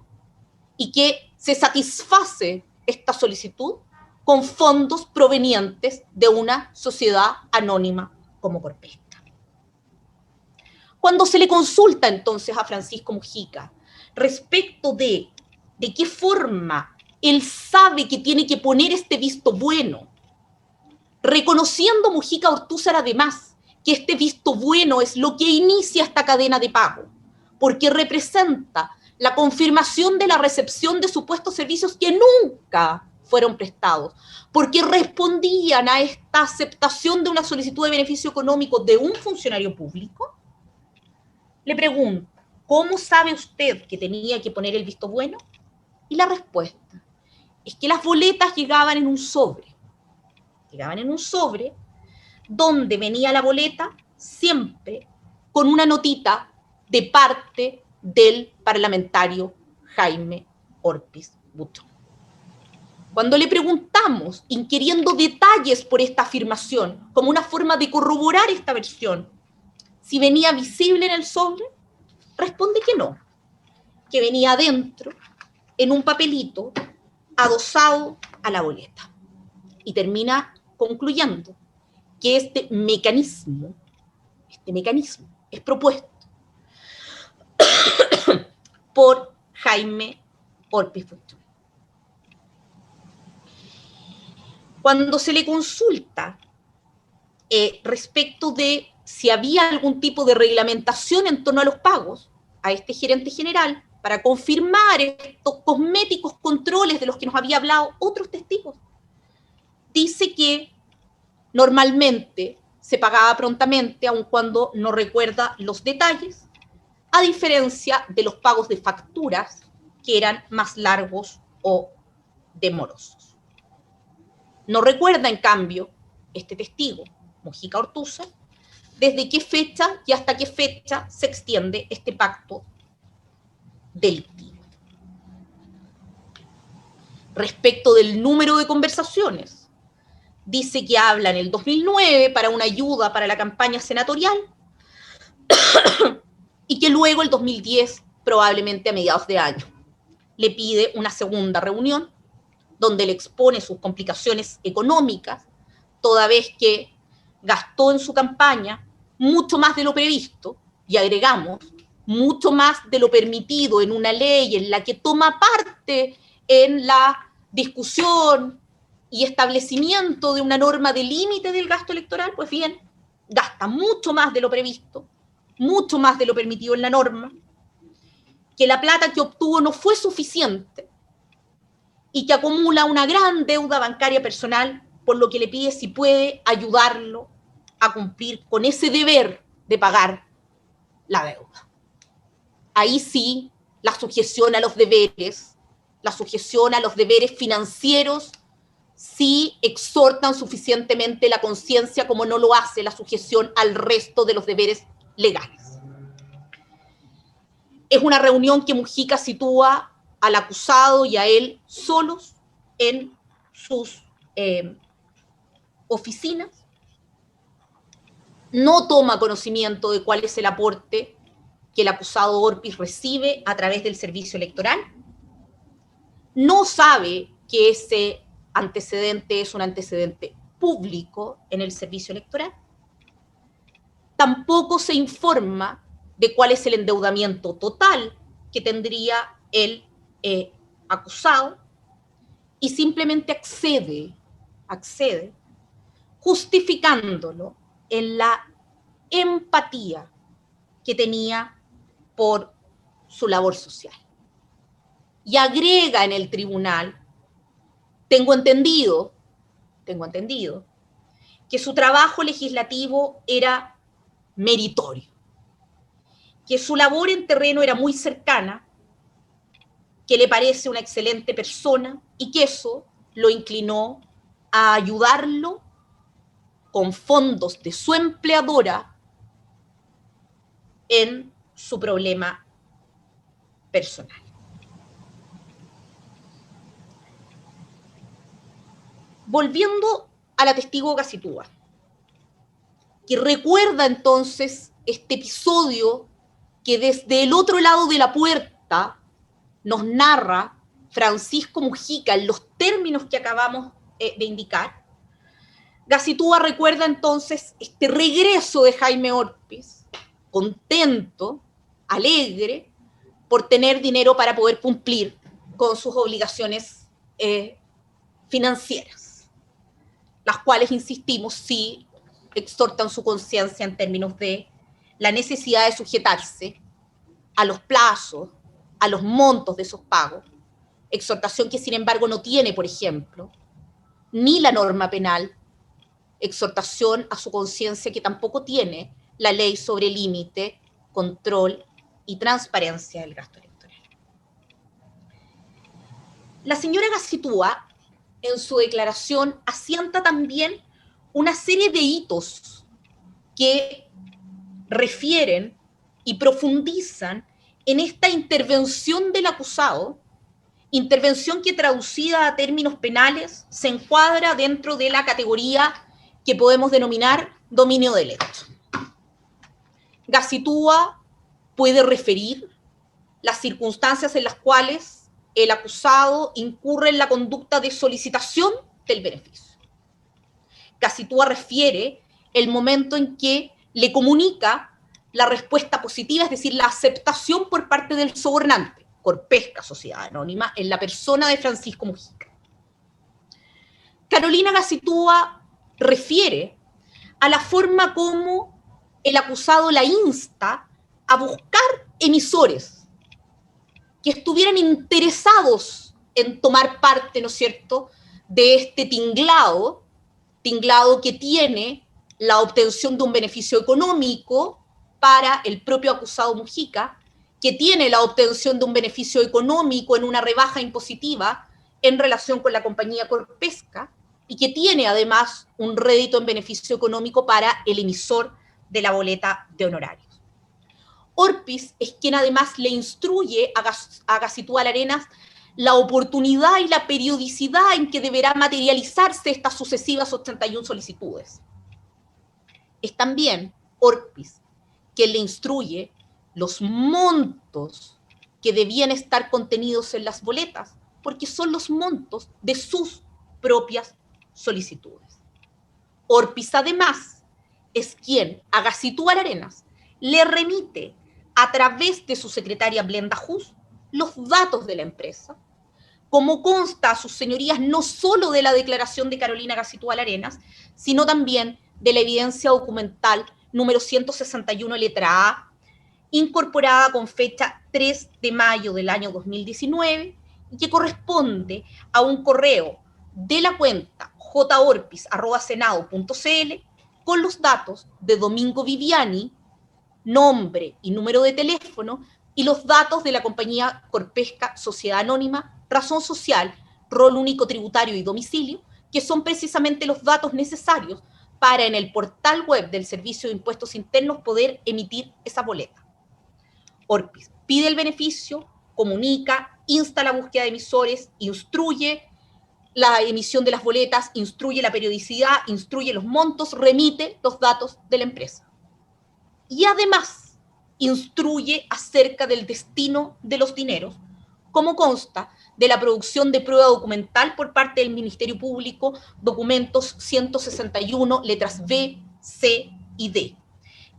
S2: y que se satisface esta solicitud con fondos provenientes de una sociedad anónima como Corpesca. Cuando se le consulta entonces a Francisco Mujica respecto de qué forma él sabe que tiene que poner este visto bueno, reconociendo Mujica Ortúzar además que este visto bueno es lo que inicia esta cadena de pago, porque representa la confirmación de la recepción de supuestos servicios que nunca fueron prestados, porque respondían a esta aceptación de una solicitud de beneficio económico de un funcionario público, le pregunto, ¿cómo sabe usted que tenía que poner el visto bueno? Y la respuesta es que las boletas llegaban en un sobre. Llegaban en un sobre donde venía la boleta siempre con una notita de parte del parlamentario Jaime Orpiz Butrón. Cuando le preguntamos, inquiriendo detalles por esta afirmación, como una forma de corroborar esta versión, si venía visible en el sobre, responde que no, que venía adentro, en un papelito, adosado a la boleta. Y termina concluyendo que este mecanismo es propuesto por Jaime Orpiz Butrón. Cuando se le consulta respecto de si había algún tipo de reglamentación en torno a los pagos a este gerente general para confirmar estos cosméticos controles de los que nos había hablado otros testigos, dice que normalmente se pagaba prontamente, aun cuando no recuerda los detalles, a diferencia de los pagos de facturas que eran más largos o demorosos. No recuerda, en cambio, este testigo, Mojica Ortúzar, desde qué fecha y hasta qué fecha se extiende este pacto delictivo. Respecto del número de conversaciones, dice que habla en el 2009 para una ayuda para la campaña senatorial y que luego el 2010, probablemente a mediados de año, le pide una segunda reunión donde le expone sus complicaciones económicas, toda vez que gastó en su campaña mucho más de lo previsto, y agregamos, mucho más de lo permitido en una ley en la que toma parte en la discusión y establecimiento de una norma de límite del gasto electoral. Pues bien, gasta mucho más de lo previsto, mucho más de lo permitido en la norma, que la plata que obtuvo no fue suficiente y que acumula una gran deuda bancaria personal, por lo que le pide si puede ayudarlo a cumplir con ese deber de pagar la deuda. Ahí sí, la sujeción a los deberes financieros, sí exhortan suficientemente la conciencia como no lo hace la sujeción al resto de los deberes legales. Es una reunión que Mujica sitúa al acusado y a él solos en sus oficinas. No toma conocimiento de cuál es el aporte que el acusado Orpiz recibe a través del servicio electoral. No sabe que ese antecedente es un antecedente público en el servicio electoral. Tampoco se informa de cuál es el endeudamiento total que tendría el acusado, y simplemente accede justificándolo en la empatía que tenía por su labor social. Y agrega en el tribunal, tengo entendido que su trabajo legislativo era meritorio, que su labor en terreno era muy cercana, que le parece una excelente persona y que eso lo inclinó a ayudarlo con fondos de su empleadora en su problema personal. Volviendo a la testigo Gacitúa, que recuerda entonces este episodio que desde el otro lado de la puerta nos narra Francisco Mujica en los términos que acabamos de indicar. Gacitúa recuerda entonces este regreso de Jaime Orpiz, contento, alegre, por tener dinero para poder cumplir con sus obligaciones financieras, las cuales, insistimos, sí exhortan su conciencia en términos de la necesidad de sujetarse a los plazos, a los montos de esos pagos, exhortación que sin embargo no tiene, por ejemplo, ni la norma penal, exhortación a su conciencia que tampoco tiene la ley sobre límite, control y transparencia del gasto electoral. La señora Gacitúa, en su declaración, asienta también una serie de hitos que refieren y profundizan en esta intervención del acusado, intervención que traducida a términos penales se encuadra dentro de la categoría que podemos denominar dominio del hecho. Gacitúa puede referir las circunstancias en las cuales el acusado incurre en la conducta de solicitación del beneficio. Gacitúa refiere el momento en que le comunica la respuesta positiva, es decir, la aceptación por parte del sobornante, Corpesca Sociedad Anónima, en la persona de Francisco Mujica. Carolina Gacitúa refiere a la forma como el acusado la insta a buscar emisores que estuvieran interesados en tomar parte, ¿no es cierto?, de este tinglado que tiene la obtención de un beneficio económico para el propio acusado Mujica, que tiene la obtención de un beneficio económico en una rebaja impositiva en relación con la compañía Corpesca, y que tiene además un rédito en beneficio económico para el emisor de la boleta de honorarios. Orpiz es quien además le instruye a Gacitúa Larenas la oportunidad y la periodicidad en que deberá materializarse estas sucesivas 81 solicitudes. Es también Orpiz quien le instruye los montos que debían estar contenidos en las boletas, porque son los montos de sus propias solicitudes. Orpiz, además, es quien a Gacitúa Larenas le remite a través de su secretaria Blenda Hus los datos de la empresa, como consta a sus señorías no solo de la declaración de Carolina Gacitúa Larenas, sino también de la evidencia documental número 161, letra A, incorporada con fecha 3 de mayo del año 2019, y que corresponde a un correo de la cuenta jorpiz@senado.cl con los datos de Domingo Viviani, nombre y número de teléfono, y los datos de la compañía Corpesca Sociedad Anónima, razón social, rol único tributario y domicilio, que son precisamente los datos necesarios para en el portal web del Servicio de Impuestos Internos poder emitir esa boleta. Orpiz pide el beneficio, comunica, insta la búsqueda de emisores, instruye la emisión de las boletas, instruye la periodicidad, instruye los montos, remite los datos de la empresa. Y además instruye acerca del destino de los dineros, como consta de la producción de prueba documental por parte del Ministerio Público, documentos 161, letras B, C y D,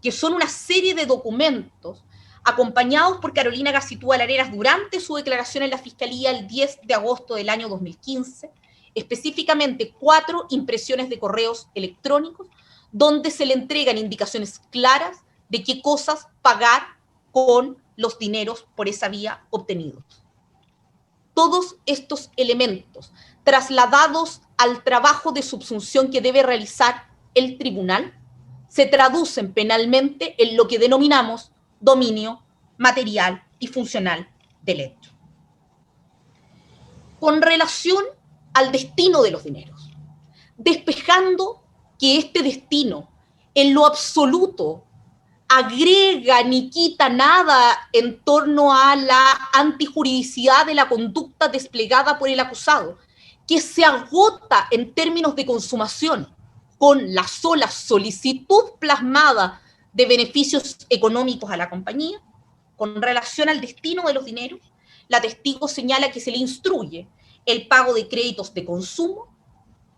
S2: que son una serie de documentos acompañados por Carolina Gacitúa Larenas durante su declaración en la Fiscalía el 10 de agosto del año 2015, específicamente 4 impresiones de correos electrónicos, donde se le entregan indicaciones claras de qué cosas pagar con los dineros por esa vía obtenidos. Todos estos elementos, trasladados al trabajo de subsunción que debe realizar el tribunal, se traducen penalmente en lo que denominamos dominio material y funcional del hecho. Con relación al destino de los dineros, despejando que este destino en lo absoluto agrega ni quita nada en torno a la antijuridicidad de la conducta desplegada por el acusado, que se agota en términos de consumación con la sola solicitud plasmada de beneficios económicos a la compañía. Con relación al destino de los dineros, la testigo señala que se le instruye el pago de créditos de consumo,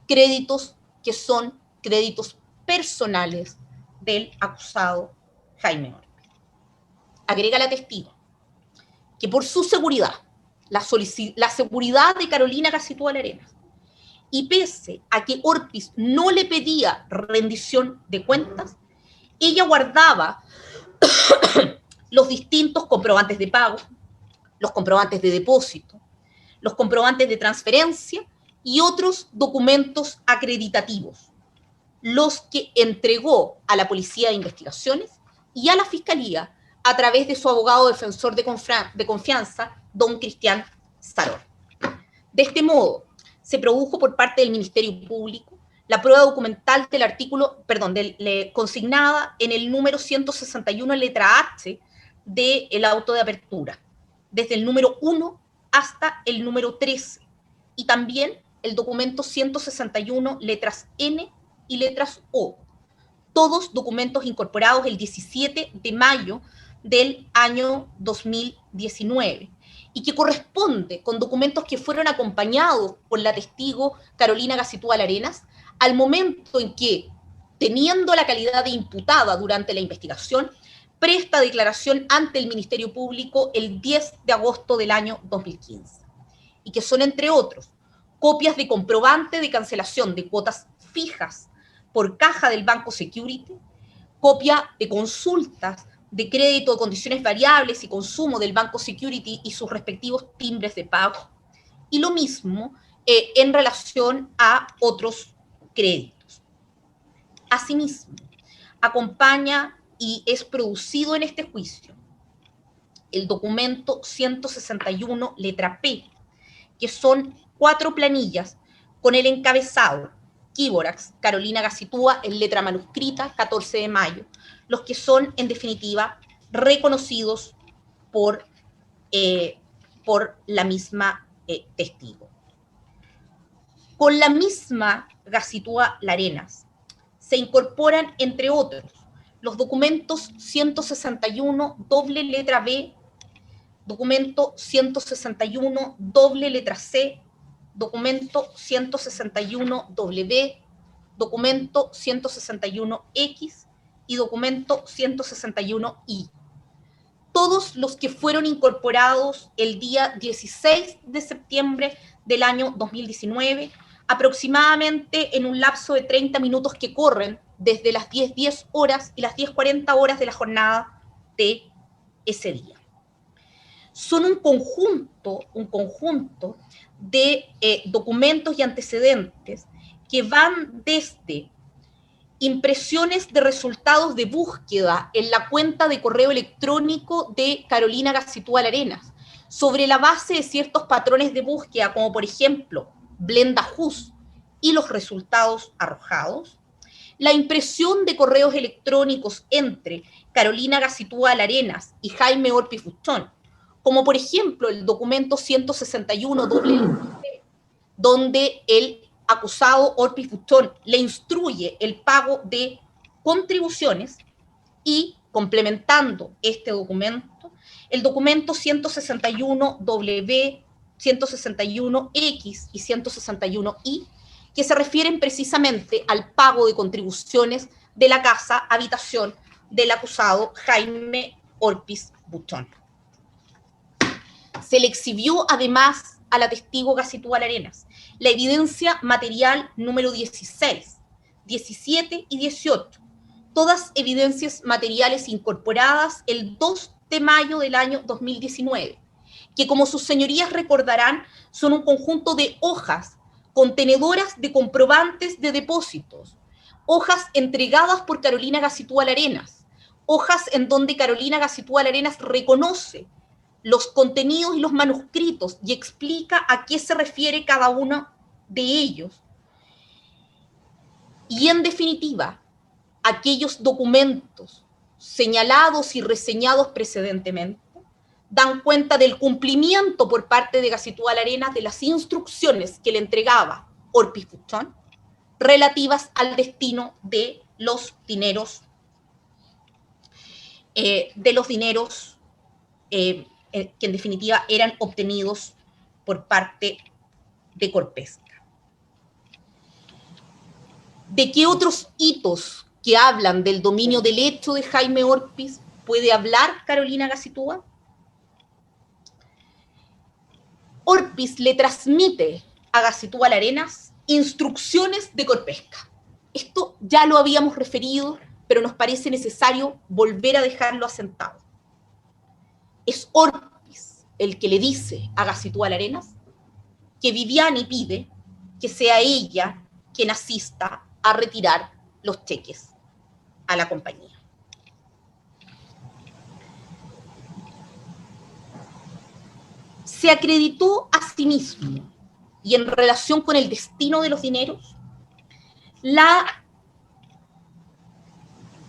S2: créditos que son créditos personales del acusado Jaime Orpiz. Agrega la testigo que por su seguridad, la seguridad de Carolina Gacitúa Larenas, y pese a que Orpiz no le pedía rendición de cuentas, ella guardaba los distintos comprobantes de pago, los comprobantes de depósito, los comprobantes de transferencia y otros documentos acreditativos, los que entregó a la Policía de Investigaciones y a la Fiscalía a través de su abogado defensor de confianza, don Cristian Saror. De este modo, se produjo por parte del Ministerio Público la prueba documental del artículo, consignada en el número 161, letra H, del auto de apertura, desde el número 1 hasta el número 13, y también el documento 161, letras N y letras O, todos documentos incorporados el 17 de mayo del año 2019, y que corresponde con documentos que fueron acompañados por la testigo Carolina Gacitúa Larenas al momento en que, teniendo la calidad de imputada durante la investigación, presta declaración ante el Ministerio Público el 10 de agosto del año 2015, y que son, entre otros, copias de comprobante de cancelación de cuotas fijas por caja del Banco Security, copia de consultas de crédito de condiciones variables y consumo del Banco Security y sus respectivos timbres de pago, y lo mismo en relación a otros créditos. Asimismo, acompaña y es producido en este juicio el documento 161, letra P, que son 4 planillas con el encabezado Kíborax, Carolina Gacitúa, en letra manuscrita, 14 de mayo, los que son, en definitiva, reconocidos por la misma testigo. Con la misma Gacitúa Larenas se incorporan, entre otros, los documentos 161, doble letra B, documento 161, doble letra C, documento 161 W, documento 161X y documento 161I. Todos los que fueron incorporados el día 16 de septiembre del año 2019, aproximadamente en un lapso de 30 minutos que corren desde las 10:10 horas y las 10:40 horas de la jornada de ese día. Son un conjunto de documentos y antecedentes que van desde impresiones de resultados de búsqueda en la cuenta de correo electrónico de Carolina Gacitúa Larenas, sobre la base de ciertos patrones de búsqueda, como por ejemplo Blenda Hus y los resultados arrojados, la impresión de correos electrónicos entre Carolina Gacitúa Larenas y Jaime Orpiz Buchón, como por ejemplo el documento 161 donde el acusado Orpiz Buchón le instruye el pago de contribuciones, y complementando este documento, el documento 161W, 161X y 161I, que se refieren precisamente al pago de contribuciones de la casa habitación del acusado Jaime Orpiz Buchón. Se le exhibió además a la testigo Gacitúa Larenas la evidencia material número 16, 17 y 18, todas evidencias materiales incorporadas el 2 de mayo del año 2019, que, como sus señorías recordarán, son un conjunto de hojas contenedoras de comprobantes de depósitos, hojas entregadas por Carolina Gacitúa Larenas, hojas en donde Carolina Gacitúa Larenas reconoce los contenidos y los manuscritos y explica a qué se refiere cada uno de ellos. Y en definitiva, aquellos documentos señalados y reseñados precedentemente dan cuenta del cumplimiento por parte de Gacitúa Larenas de las instrucciones que le entregaba Orpiz Buchón relativas al destino de los dineros, que en definitiva eran obtenidos por parte de Corpesca. ¿De qué otros hitos que hablan del dominio del hecho de Jaime Orpiz puede hablar Carolina Gacitúa? Orpiz le transmite a Gacitúa Larenas instrucciones de Corpesca. Esto ya lo habíamos referido, pero nos parece necesario volver a dejarlo asentado. Es Orpiz el que le dice, hágase tú a las arenas, que Viviani pide que sea ella quien asista a retirar los cheques a la compañía. Se acreditó a sí mismo, y en relación con el destino de los dineros,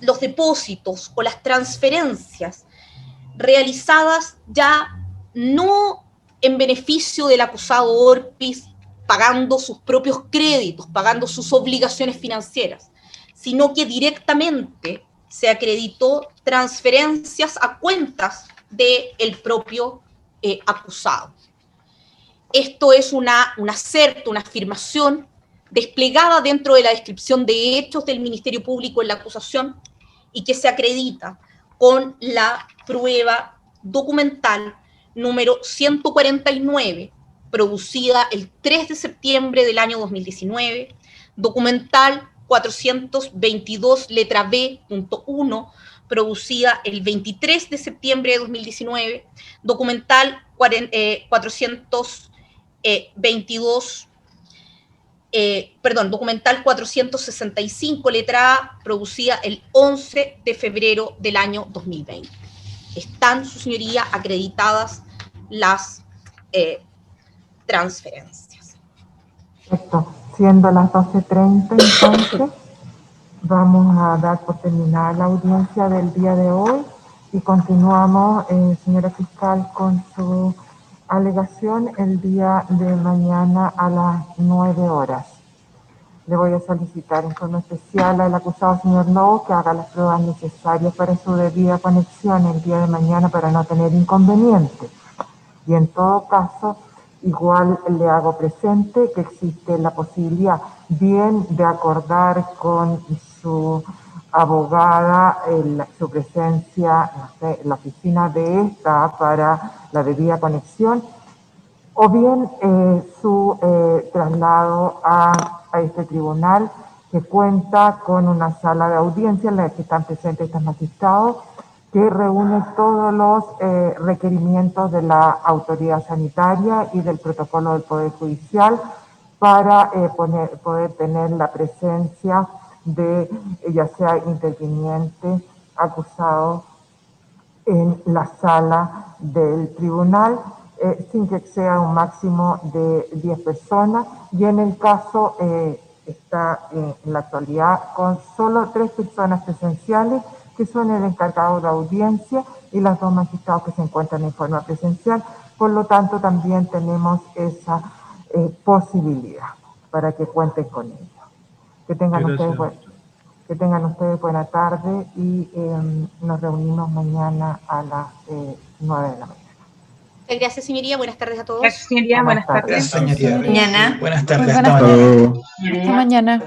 S2: los depósitos o las transferencias realizadas ya no en beneficio del acusado Orpis, pagando sus propios créditos, pagando sus obligaciones financieras, sino que directamente se acreditó transferencias a cuentas del propio acusado. Esto es un acerto, una afirmación desplegada dentro de la descripción de hechos del Ministerio Público en la acusación y que se acredita con la prueba documental número 149, producida el 3 de septiembre del año 2019, documental 422, letra B.1, producida el 23 de septiembre de 2019, documental 465, letra A, producida el 11 de febrero del año 2020. Están, su señoría, acreditadas las transferencias.
S1: Perfecto. Siendo las 12:30, entonces, vamos a dar por terminada la audiencia del día de hoy y continuamos, señora fiscal, con su alegación el día de mañana a las 9 horas. Le voy a solicitar en forma especial al acusado señor Lobo que haga las pruebas necesarias para su debida conexión el día de mañana para no tener inconvenientes. Y en todo caso, igual le hago presente que existe la posibilidad bien de acordar con su abogada su presencia, no sé, en la oficina de esta para la debida conexión, o bien su traslado a este tribunal que cuenta con una sala de audiencia en la que están presentes estos magistrados, que reúne todos los requerimientos de la autoridad sanitaria y del protocolo del Poder Judicial para poder tener la presencia de ya sea interviniente, acusado en la sala del tribunal, sin que exceda un máximo de 10 personas, y en el caso está en la actualidad con solo 3 personas presenciales, que son el encargado de audiencia y las 2 magistrados que se encuentran en forma presencial. Por lo tanto, también tenemos esa posibilidad para que cuenten con ello. Que tengan ustedes buena tarde y nos reunimos mañana a las 9 de la mañana.
S2: Gracias, señoría. Buenas tardes a todos.
S3: Gracias, señoría. Buenas tardes.
S4: Gracias, señoría.
S5: Mañana.
S4: Buenas tardes.
S5: Buenas
S4: Hasta mañana.
S5: tardes. Hasta mañana.